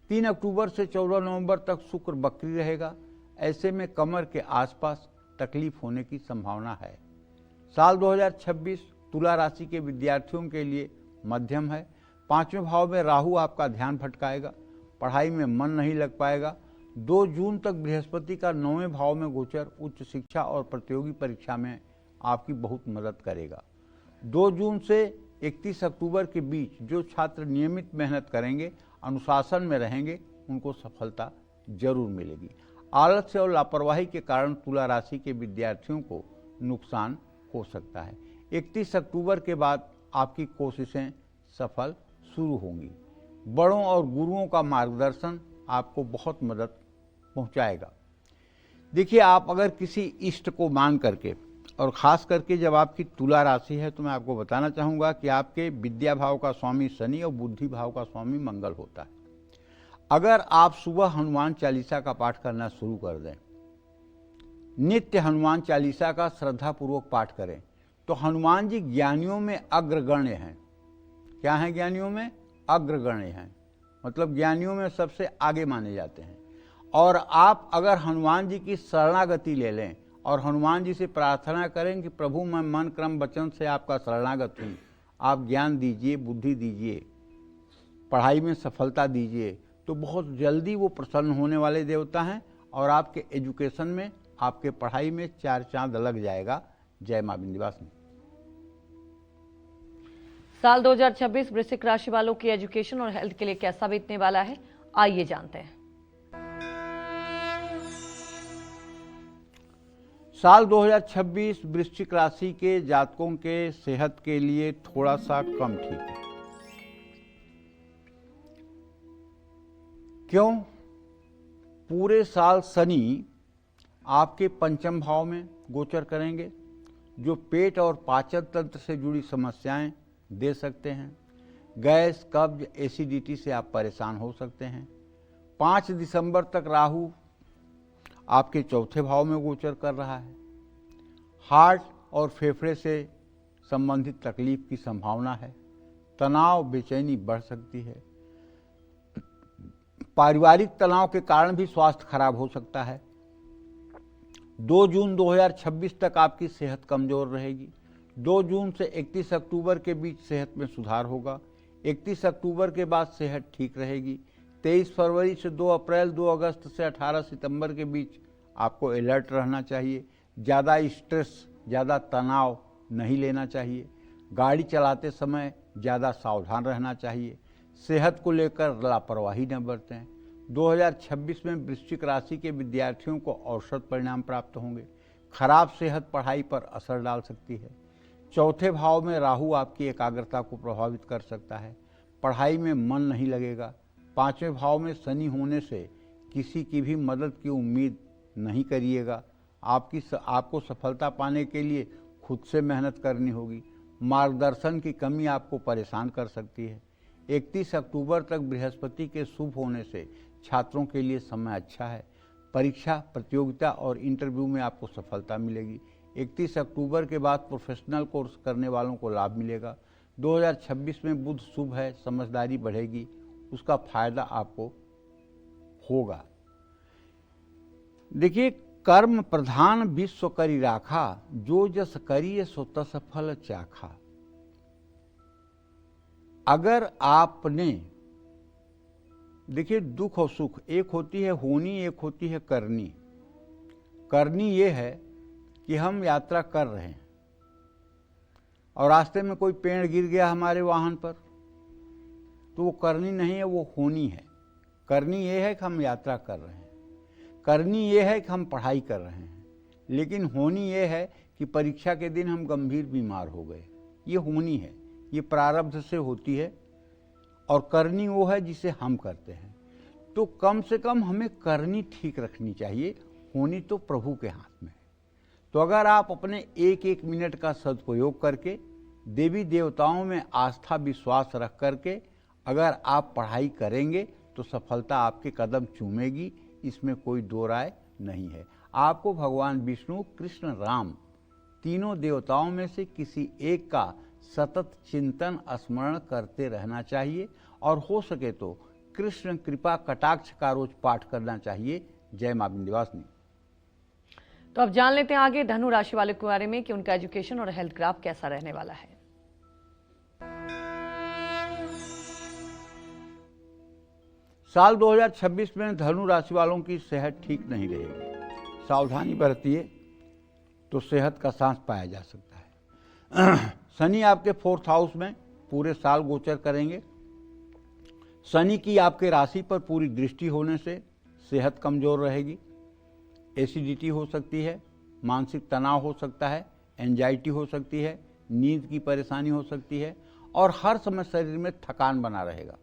[SPEAKER 3] 3 अक्टूबर से 14 नवंबर तक शुक्र बकरी रहेगा। ऐसे में कमर के आसपास तकलीफ होने की संभावना है। साल 2026 तुला राशि के विद्यार्थियों के लिए मध्यम है। 5वें भाव में राहु आपका ध्यान भटकाएगा, पढ़ाई में मन नहीं लग पाएगा। 2 जून तक बृहस्पति का 9वें भाव में गोचर उच्च शिक्षा और प्रतियोगी परीक्षा में आपकी बहुत मदद करेगा। 2 जून से 31 अक्टूबर के बीच जो छात्र नियमित मेहनत करेंगे, अनुशासन में रहेंगे, उनको सफलता जरूर मिलेगी। आलस्य और लापरवाही के कारण तुला राशि के विद्यार्थियों को नुकसान हो सकता है। 31 अक्टूबर के बाद आपकी कोशिशें सफल शुरू होंगी। बड़ों और गुरुओं का मार्गदर्शन आपको बहुत मदद पहुंचाएगा। देखिए, आप अगर किसी इष्ट को मान करके, और ख़ास करके जब आपकी तुला राशि है, तो मैं आपको बताना चाहूँगा कि आपके विद्या भाव का स्वामी शनि और बुद्धि भाव का स्वामी मंगल होता है। अगर आप सुबह हनुमान चालीसा का पाठ करना शुरू कर दें, नित्य हनुमान चालीसा का श्रद्धापूर्वक पाठ करें, तो हनुमान जी ज्ञानियों में अग्रगण्य हैं। क्या हैं ज्ञानियों में? अग्रगण्य हैं, मतलब ज्ञानियों में सबसे आगे माने जाते हैं। और आप अगर हनुमान जी की शरणागति ले लें और हनुमान जी से प्रार्थना करें कि प्रभु मैं मन क्रम वचन से आपका शरणागत हूँ, आप ज्ञान दीजिए, बुद्धि दीजिए, पढ़ाई में सफलता दीजिए, तो बहुत जल्दी वो प्रसन्न होने वाले देवता हैं और आपके एजुकेशन में, आपके पढ़ाई में 4 चांद लग जाएगा। जय मां विंध्यवासिनी।
[SPEAKER 1] साल 2026 वृश्चिक राशि वालों की एजुकेशन और हेल्थ के लिए कैसा बीतने वाला है, आइए जानते हैं।
[SPEAKER 3] साल 2026 वृश्चिक राशि के जातकों के सेहत के लिए थोड़ा सा कम ठीक है। क्यों? पूरे साल शनि आपके पंचम भाव में गोचर करेंगे, जो पेट और पाचन तंत्र से जुड़ी समस्याएं दे सकते हैं। गैस, कब्ज, एसिडिटी से आप परेशान हो सकते हैं। 5 दिसंबर तक राहु आपके चौथे भाव में गोचर कर रहा है। हार्ट और फेफड़े से संबंधित तकलीफ की संभावना है। तनाव, बेचैनी बढ़ सकती है। पारिवारिक तनाव के कारण भी स्वास्थ्य खराब हो सकता है। 2 जून 2026 तक आपकी सेहत कमजोर रहेगी। 2 जून से 31 अक्टूबर के बीच सेहत में सुधार होगा। 31 अक्टूबर के बाद सेहत ठीक रहेगी। 23 फरवरी से 2 अप्रैल, 2 अगस्त से 18 सितंबर के बीच आपको अलर्ट रहना चाहिए। ज़्यादा स्ट्रेस, ज़्यादा तनाव नहीं लेना चाहिए। गाड़ी चलाते समय ज़्यादा सावधान रहना चाहिए। सेहत को लेकर लापरवाही न बरतें। 2026 में वृश्चिक राशि के विद्यार्थियों को औसत परिणाम प्राप्त होंगे। खराब सेहत पढ़ाई पर असर डाल सकती है। चौथे भाव में राहु आपकी एकाग्रता को प्रभावित कर सकता है। पढ़ाई में मन नहीं लगेगा। 5वें भाव में शनि होने से किसी की भी मदद की उम्मीद नहीं करिएगा। आपको सफलता पाने के लिए खुद से मेहनत करनी होगी। मार्गदर्शन की कमी आपको परेशान कर सकती है। 31 अक्टूबर तक बृहस्पति के शुभ होने से छात्रों के लिए समय अच्छा है। परीक्षा, प्रतियोगिता और इंटरव्यू में आपको सफलता मिलेगी। 31 अक्टूबर के बाद प्रोफेशनल कोर्स करने वालों को लाभ मिलेगा। 2026 में बुध शुभ है, समझदारी बढ़ेगी, उसका फायदा आपको होगा। देखिए, कर्म प्रधान विश्व करी राखा, जो जस करिए सो तस फल चाखा। अगर आपने, देखिए, दुख और सुख, एक होती है होनी, एक होती है करनी। करनी ये है कि हम यात्रा कर रहे हैं और रास्ते में कोई पेड़ गिर गया हमारे वाहन पर, तो वो करनी नहीं है, वो होनी है। करनी ये है कि हम यात्रा कर रहे हैं। करनी ये है कि हम पढ़ाई कर रहे हैं। लेकिन होनी ये है कि परीक्षा के दिन हम गंभीर बीमार हो गए। ये होनी है, ये प्रारब्ध से होती है। और करनी वो है जिसे हम करते हैं। तो कम से कम हमें करनी ठीक रखनी चाहिए। होनी तो प्रभु के हाथ में है। तो अगर आप अपने एक एक मिनट का सदुपयोग करके, देवी देवताओं में आस्था विश्वास रख करके अगर आप पढ़ाई करेंगे तो सफलता आपके कदम चूमेगी, इसमें कोई दो राय नहीं है। आपको भगवान विष्णु, कृष्ण, राम, तीनों देवताओं में से किसी एक का सतत चिंतन स्मरण करते रहना चाहिए और हो सके तो कृष्ण कृपा कटाक्ष का रोज पाठ करना चाहिए। जय मां विंध्यवासिनी।
[SPEAKER 1] तो अब जान लेते हैं आगे धनु राशि वालों के बारे में कि उनका एजुकेशन और हेल्थ ग्राफ कैसा रहने वाला है।
[SPEAKER 3] साल 2026 में धनु राशि वालों की सेहत ठीक नहीं रहेगी। सावधानी बरतिए तो सेहत का सांस पाया जा सकता है। शनि आपके 4th हाउस में पूरे साल गोचर करेंगे। शनि की आपके राशि पर पूरी दृष्टि होने से सेहत कमजोर रहेगी। एसिडिटी हो सकती है, मानसिक तनाव हो सकता है, एंजाइटी हो सकती है, नींद की परेशानी हो सकती है और हर समय शरीर में थकान बना रहेगा।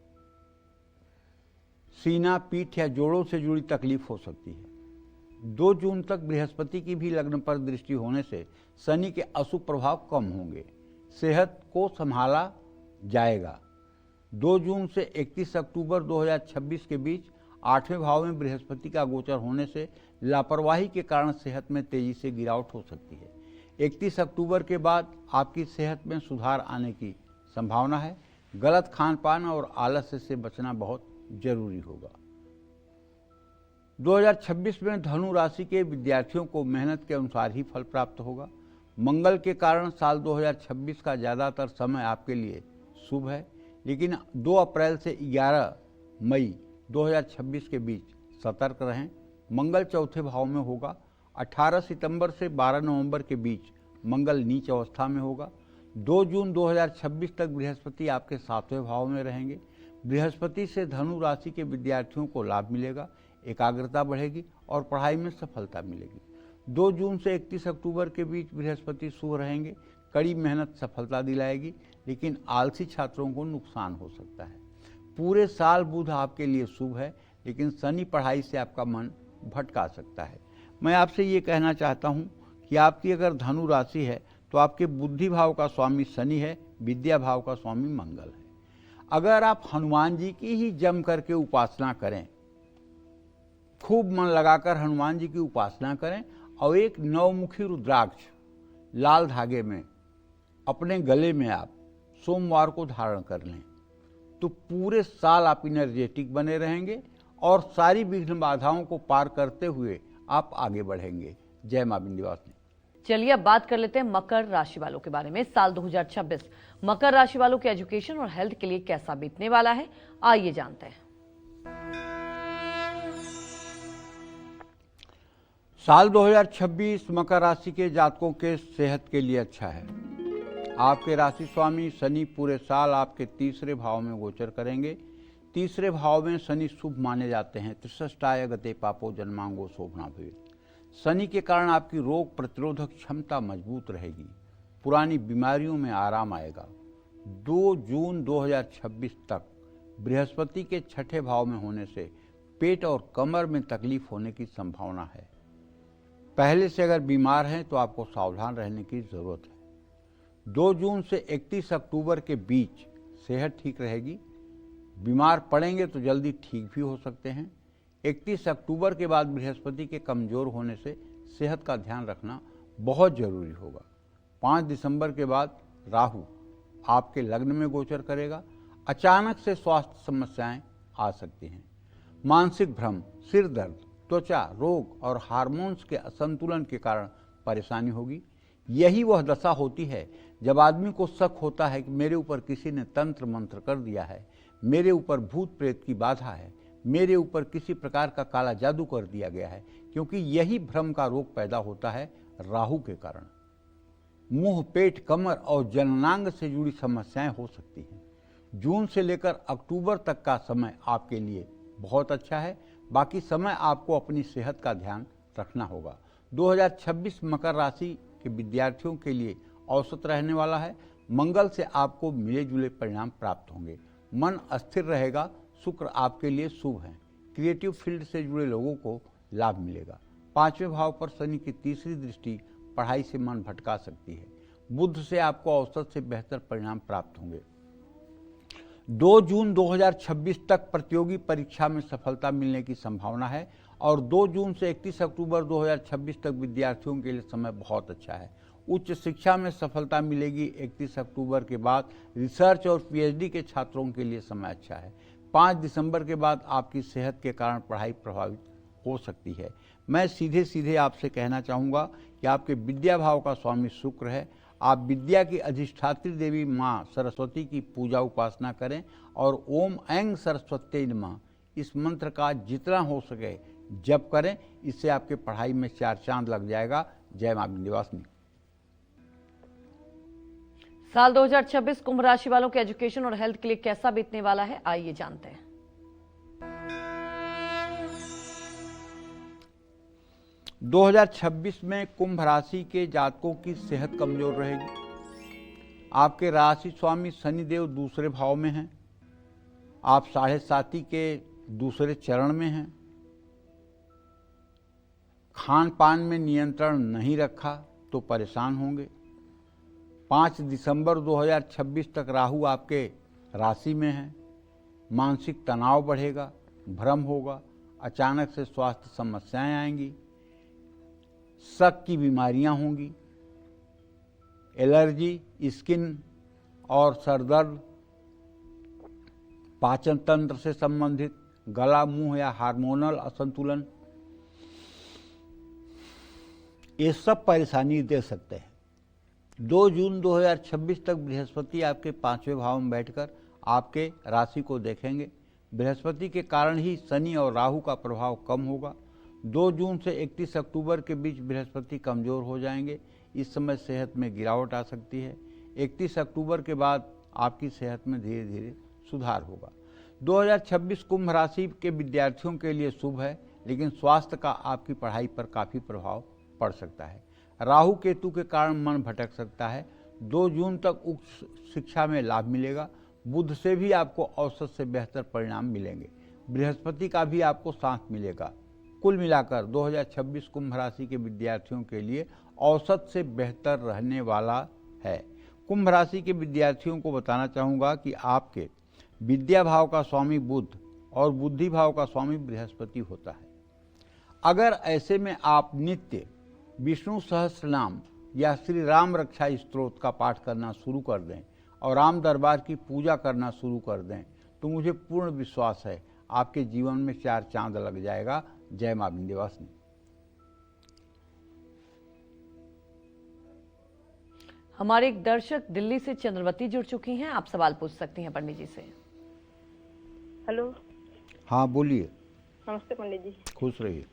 [SPEAKER 3] सीना, पीठ या जोड़ों से जुड़ी तकलीफ हो सकती है। 2 जून तक बृहस्पति की भी लग्न पर दृष्टि होने से शनि के अशुभ प्रभाव कम होंगे। सेहत को संभाला जाएगा। 2 जून से 31 अक्टूबर 2026 के बीच 8वें भाव में बृहस्पति का गोचर होने से लापरवाही के कारण सेहत में तेजी से गिरावट हो सकती है। 31 अक्टूबर के बाद आपकी सेहत में सुधार आने की संभावना है। गलत खान पान और आलस्य से बचना बहुत जरूरी होगा। 2026 में धनु राशि के विद्यार्थियों को मेहनत के अनुसार ही फल प्राप्त होगा। मंगल के कारण साल 2026 का ज़्यादातर समय आपके लिए शुभ है, लेकिन 2 अप्रैल से 11 मई 2026 के बीच सतर्क रहें। मंगल चौथे भाव में होगा। 18 सितंबर से 12 नवंबर के बीच मंगल नीच अवस्था में होगा। 2 जून 2026 तक बृहस्पति आपके 7वें भाव में रहेंगे। बृहस्पति से धनु राशि के विद्यार्थियों को लाभ मिलेगा, एकाग्रता बढ़ेगी और पढ़ाई में सफलता मिलेगी। 2 जून से 31 अक्टूबर के बीच बृहस्पति शुभ रहेंगे। कड़ी मेहनत सफलता दिलाएगी, लेकिन आलसी छात्रों को नुकसान हो सकता है। पूरे साल बुध आपके लिए शुभ है, लेकिन शनि पढ़ाई से आपका मन भटका सकता है। मैं आपसे ये कहना चाहता हूँ कि आपकी अगर धनु राशि है तो आपके बुद्धि भाव का स्वामी शनि है, विद्या भाव का स्वामी मंगल है। अगर आप हनुमान जी की ही जम करके उपासना करें, खूब मन लगाकर हनुमान जी की उपासना करें और एक नवमुखी रुद्राक्ष लाल धागे में अपने गले में आप सोमवार को धारण कर लें, तो पूरे साल आप एनर्जेटिक बने रहेंगे और सारी विघ्न बाधाओं को पार करते हुए आप आगे बढ़ेंगे। जय मां विंध्यवासिनी।
[SPEAKER 1] चलिए अब बात कर लेते हैं मकर राशि वालों के बारे में। साल 2026 मकर राशि वालों के एजुकेशन और हेल्थ के लिए कैसा बीतने वाला है, आइए जानते हैं।
[SPEAKER 3] साल 2026 मकर राशि के जातकों के सेहत के लिए अच्छा है। आपके राशि स्वामी शनि पूरे साल आपके 3रे भाव में गोचर करेंगे। 3रे भाव में शनि शुभ माने जाते हैं। त्रिषष्टाय गते पापो जन्मांगो शोभना भवेत्। शनि के कारण आपकी रोग प्रतिरोधक क्षमता मजबूत रहेगी, पुरानी बीमारियों में आराम आएगा। 2 जून 2026 तक बृहस्पति के 6ठे भाव में होने से पेट और कमर में तकलीफ होने की संभावना है। पहले से अगर बीमार हैं तो आपको सावधान रहने की जरूरत है। 2 जून से 31 अक्टूबर के बीच सेहत ठीक रहेगी। बीमार पड़ेंगे तो जल्दी ठीक भी हो सकते हैं। 31 अक्टूबर के बाद बृहस्पति के कमजोर होने से सेहत का ध्यान रखना बहुत जरूरी होगा। 5 दिसंबर के बाद राहु आपके लग्न में गोचर करेगा। अचानक से स्वास्थ्य समस्याएं आ सकती हैं। मानसिक भ्रम, सिर दर्द, त्वचा रोग और हार्मोन्स के असंतुलन के कारण परेशानी होगी। यही वह दशा होती है जब आदमी को शक होता है कि मेरे ऊपर किसी ने तंत्र मंत्र कर दिया है, मेरे ऊपर भूत प्रेत की बाधा है, मेरे ऊपर किसी प्रकार का काला जादू कर दिया गया है, क्योंकि यही भ्रम का रोग पैदा होता है राहु के कारण। मुंह, पेट, कमर और जननांग से जुड़ी समस्याएं हो सकती हैं। जून से लेकर अक्टूबर तक का समय आपके लिए बहुत अच्छा है। बाकी समय आपको अपनी सेहत का ध्यान रखना होगा। 2026 मकर राशि के विद्यार्थियों के लिए औसत रहने वाला है। मंगल से आपको मिले जुले परिणाम प्राप्त होंगे। मन अस्थिर रहेगा। शुक्र आपके लिए शुभ है। क्रिएटिव फील्ड से जुड़े लोगों को लाभ मिलेगा। 5वें भाव पर शनि की 3री दृष्टि पढ़ाई से मन भटका सकती है। बुध से आपको औसत से बेहतर परिणाम प्राप्त होंगे। 2 जून 2026 तक प्रतियोगी परीक्षा में सफलता मिलने की संभावना है और 2 जून से 31 अक्टूबर 2026 तक विद्यार्थियों के लिए समय बहुत अच्छा है। उच्च शिक्षा में सफलता मिलेगी। 31 अक्टूबर के बाद रिसर्च और पीएचडी के छात्रों के लिए समय अच्छा है। 5 दिसंबर के बाद आपकी सेहत के कारण पढ़ाई प्रभावित हो सकती है। मैं सीधे सीधे आपसे कहना चाहूँगा कि आपके विद्या भाव का स्वामी शुक्र है। आप विद्या की अधिष्ठात्री देवी माँ सरस्वती की पूजा उपासना करें और ओम ऐं सरस्वती नमः इस मंत्र का जितना हो सके जप करें। इससे आपके पढ़ाई में 4 चांद लग जाएगा। जय मां विंध्यवासिनी।
[SPEAKER 1] साल 2026 कुंभ राशि वालों के एजुकेशन और हेल्थ के लिए कैसा बीतने वाला है, आइए जानते हैं।
[SPEAKER 3] – 2026 में कुंभ राशि के जातकों की सेहत कमजोर रहेगी। आपके राशि स्वामी शनिदेव 2रे भाव में हैं। आप 7.5 के 2रे चरण में हैं। खान पान में नियंत्रण नहीं रखा तो परेशान होंगे। 5 दिसंबर 2026 तक राहु आपके राशि में है। मानसिक तनाव बढ़ेगा, भ्रम होगा, अचानक से स्वास्थ्य समस्याएं आएंगी, शक की बीमारियां होंगी, एलर्जी, स्किन और सरदर्द, पाचन तंत्र से संबंधित, गला, मुंह या हार्मोनल असंतुलन, ये सब परेशानी दे सकते हैं। 2 जून 2026 तक बृहस्पति आपके 5वें भाव में बैठकर आपके राशि को देखेंगे। बृहस्पति के कारण ही शनि और राहु का प्रभाव कम होगा। 2 जून से 31 अक्टूबर के बीच बृहस्पति कमजोर हो जाएंगे। इस समय सेहत में गिरावट आ सकती है। 31 अक्टूबर के बाद आपकी सेहत में धीरे धीरे सुधार होगा। 2026 कुंभ राशि के विद्यार्थियों के लिए शुभ है, लेकिन स्वास्थ्य का आपकी पढ़ाई पर काफ़ी प्रभाव पड़ सकता है। राहु केतु के कारण मन भटक सकता है। 2 जून तक उच्च शिक्षा में लाभ मिलेगा। बुध से भी आपको औसत से बेहतर परिणाम मिलेंगे। बृहस्पति का भी आपको साथ मिलेगा। कुल मिलाकर 2026 कुंभ राशि के विद्यार्थियों के लिए औसत से बेहतर रहने वाला है। कुंभ राशि के विद्यार्थियों को बताना चाहूँगा कि आपके विद्या भाव का स्वामी बुध और बुद्धि भाव का स्वामी बृहस्पति होता है। अगर ऐसे में आप नित्य विष्णु सहस्त्रनाम या श्री राम रक्षा स्तोत्र का पाठ करना शुरू कर दें और राम दरबार की पूजा करना शुरू कर दें तो मुझे पूर्ण विश्वास है आपके जीवन में 4 चांद लग जाएगा। जय मां विंध्यवासिनी।
[SPEAKER 1] हमारे एक दर्शक दिल्ली से चंद्रवती जुड़ चुकी हैं, आप सवाल पूछ सकती हैं पंडित जी से।
[SPEAKER 6] हेलो।
[SPEAKER 3] हाँ बोलिए।
[SPEAKER 6] नमस्ते पंडित जी।
[SPEAKER 3] खुश रहिए।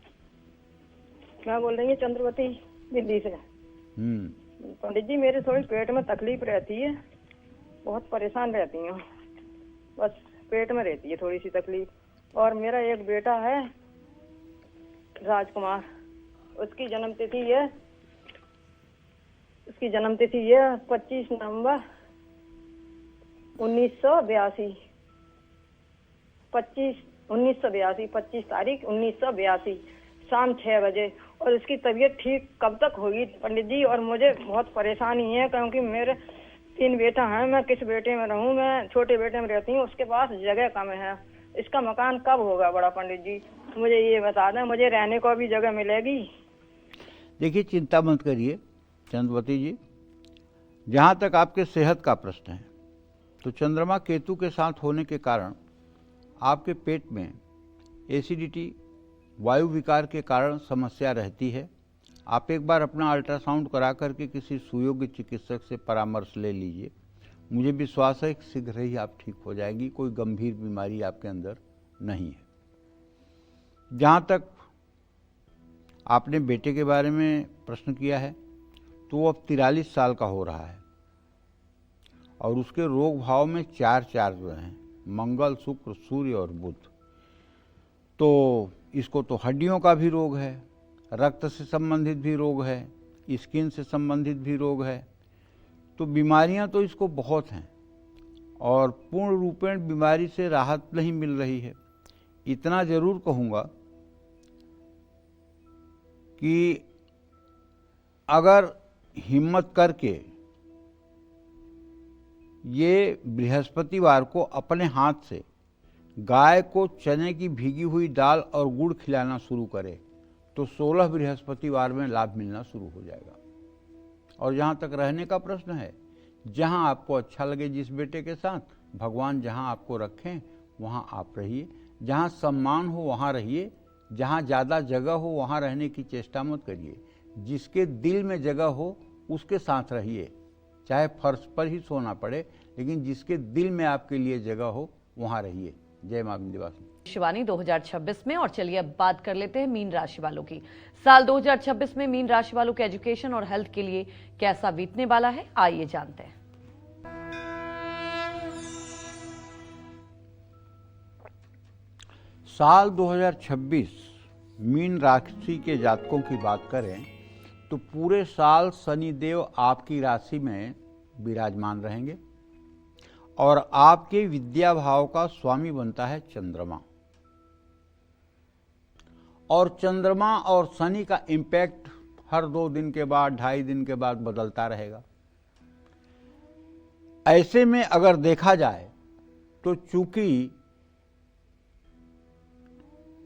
[SPEAKER 6] मैं बोल रही हूँ चंद्रवती दिल्ली से। पंडित जी मेरे थोड़ी पेट में तकलीफ रहती है, बहुत परेशान रहती हूँ, बस पेट में रहती है थोड़ी सी तकलीफ। और मेरा एक बेटा है राजकुमार, उसकी जन्मतिथि है 25 नवंबर 1982। 25 तारीख 1982 शाम 6 बजे। और उसकी तबीयत ठीक कब तक होगी पंडित जी? और मुझे बहुत परेशानी है क्योंकि मेरे 3 बेटा हैं, मैं किस बेटे में रहूं? मैं छोटे बेटे में रहती हूँ, उसके पास जगह कम है। इसका मकान कब होगा बड़ा पंडित जी? मुझे ये बता दें, मुझे रहने को भी जगह मिलेगी?
[SPEAKER 3] देखिए चिंता मत करिए चंद्रवती जी। जहाँ तक आपके सेहत का प्रश्न है तो चंद्रमा केतु के साथ होने के कारण आपके पेट में एसिडिटी, वायु विकार के कारण समस्या रहती है। आप एक बार अपना अल्ट्रासाउंड करा करके किसी सुयोग्य चिकित्सक से परामर्श ले लीजिए। मुझे विश्वास है कि शीघ्र ही आप ठीक हो जाएंगी। कोई गंभीर बीमारी आपके अंदर नहीं है। जहाँ तक आपने बेटे के बारे में प्रश्न किया है तो वो अब 43 साल का हो रहा है और उसके रोग भाव में 4 चार्ज हैं, मंगल, शुक्र, सूर्य और बुध। तो इसको तो हड्डियों का भी रोग है, रक्त से संबंधित भी रोग है, स्किन से संबंधित भी रोग है। तो बीमारियां तो इसको बहुत हैं और पूर्ण रूपेण बीमारी से राहत नहीं मिल रही है। इतना जरूर कहूँगा कि अगर हिम्मत करके ये बृहस्पतिवार को अपने हाथ से गाय को चने की भीगी हुई दाल और गुड़ खिलाना शुरू करे तो 16 बृहस्पतिवार में लाभ मिलना शुरू हो जाएगा। और जहाँ तक रहने का प्रश्न है, जहाँ आपको अच्छा लगे जिस बेटे के साथ, भगवान जहाँ आपको रखें वहाँ आप रहिए। जहाँ सम्मान हो वहाँ रहिए। जहाँ ज़्यादा जगह हो वहाँ रहने की चेष्टा मत करिए। जिसके दिल में जगह हो उसके साथ रहिए, चाहे फर्श पर ही सोना पड़े, लेकिन जिसके दिल में आपके लिए जगह हो वहाँ रहिए। जय मां विंध्यवासिनी।
[SPEAKER 1] शिवानी 2026 में। और चलिए अब बात कर लेते हैं मीन राशि वालों की। साल 2026 में मीन राशि वालों के एजुकेशन और हेल्थ के लिए कैसा बीतने वाला है, आइए जानते हैं।
[SPEAKER 3] साल 2026 मीन राशि के जातकों की बात करें तो पूरे साल शनिदेव आपकी राशि में विराजमान रहेंगे और आपके विद्या भाव का स्वामी बनता है चंद्रमा। और चंद्रमा और शनि का इम्पैक्ट हर 2 दिन के बाद, 2.5 दिन के बाद बदलता रहेगा। ऐसे में अगर देखा जाए तो चूंकि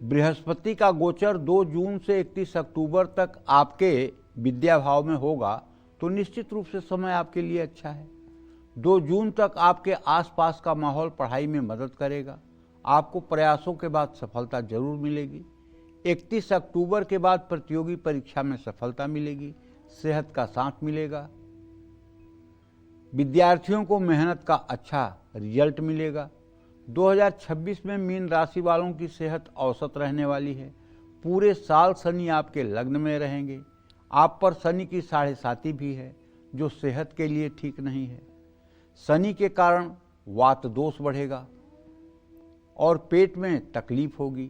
[SPEAKER 3] बृहस्पति का गोचर 2 जून से 31 अक्टूबर तक आपके विद्या भाव में होगा तो निश्चित रूप से समय आपके लिए अच्छा है। 2 जून तक आपके आसपास का माहौल पढ़ाई में मदद करेगा। आपको प्रयासों के बाद सफलता जरूर मिलेगी। 31 अक्टूबर के बाद प्रतियोगी परीक्षा में सफलता मिलेगी, सेहत का साथ मिलेगा, विद्यार्थियों को मेहनत का अच्छा रिजल्ट मिलेगा। 2026 में मीन राशि वालों की सेहत औसत रहने वाली है। पूरे साल शनि आपके लग्न में रहेंगे। आप पर शनि की 7.5 भी है जो सेहत के लिए ठीक नहीं है। शनि के कारण वात दोष बढ़ेगा और पेट में तकलीफ होगी।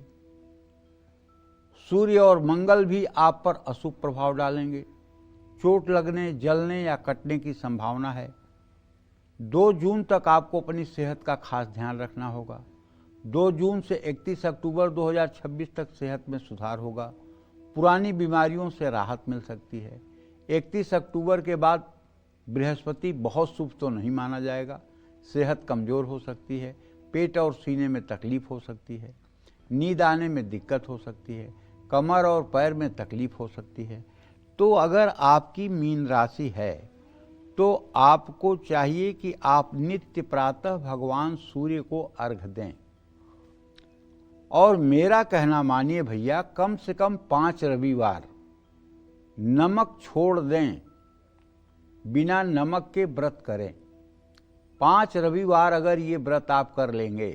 [SPEAKER 3] सूर्य और मंगल भी आप पर अशुभ प्रभाव डालेंगे। चोट लगने, जलने या कटने की संभावना है। 2 जून तक आपको अपनी सेहत का खास ध्यान रखना होगा। 2 जून से 31 अक्टूबर 2026 तक सेहत में सुधार होगा। पुरानी बीमारियों से राहत मिल सकती है। 31 अक्टूबर के बाद बृहस्पति बहुत शुभ तो नहीं माना जाएगा। सेहत कमज़ोर हो सकती है। पेट और सीने में तकलीफ हो सकती है। नींद आने में दिक्कत हो सकती है। कमर और पैर में तकलीफ हो सकती है। तो अगर आपकी मीन राशि है तो आपको चाहिए कि आप नित्य प्रातः भगवान सूर्य को अर्घ्य दें। और मेरा कहना मानिए भैया, कम से कम 5 रविवार नमक छोड़ दें, बिना नमक के व्रत करें। 5 रविवार अगर ये व्रत आप कर लेंगे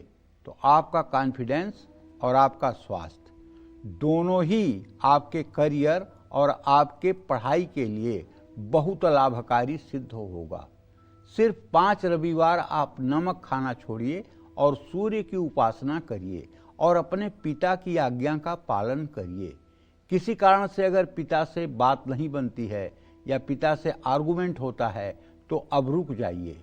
[SPEAKER 3] तो आपका कॉन्फिडेंस और आपका स्वास्थ्य दोनों ही आपके करियर और आपके पढ़ाई के लिए बहुत लाभकारी सिद्ध होगा। सिर्फ 5 रविवार आप नमक खाना छोड़िए और सूर्य की उपासना करिए और अपने पिता की आज्ञा का पालन करिए। किसी कारण से अगर पिता से बात नहीं बनती है या पिता से आर्गुमेंट होता है तो अब रुक जाइए।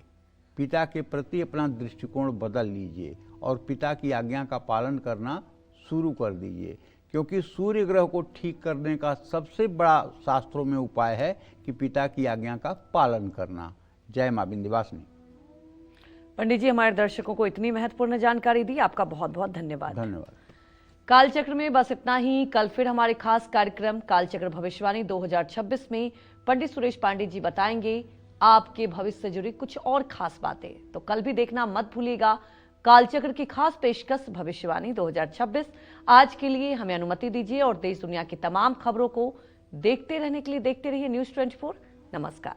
[SPEAKER 3] पिता के प्रति अपना दृष्टिकोण बदल लीजिए और पिता की आज्ञा का पालन करना शुरू कर दीजिए, क्योंकि सूर्य ग्रह को ठीक करने का सबसे बड़ा शास्त्रों में उपाय है कि पिता की आज्ञा का पालन करना। जय मां विंध्यवासिनी।
[SPEAKER 1] पंडित जी, हमारे दर्शकों को इतनी महत्वपूर्ण जानकारी दी, आपका बहुत बहुत धन्यवाद।
[SPEAKER 3] धन्यवाद।
[SPEAKER 1] कालचक्र में बस इतना ही। कल फिर हमारे खास कार्यक्रम कालचक्र भविष्यवाणी 2026 में पंडित सुरेश पांडे जी बताएंगे आपके भविष्य से जुड़ी कुछ और खास बातें। तो कल भी देखना मत भूलिएगा कालचक्र की खास पेशकश भविष्यवाणी 2026। आज के लिए हमें अनुमति दीजिए और देश दुनिया की तमाम खबरों को देखते रहने के लिए देखते रहिए न्यूज़ 24। नमस्कार।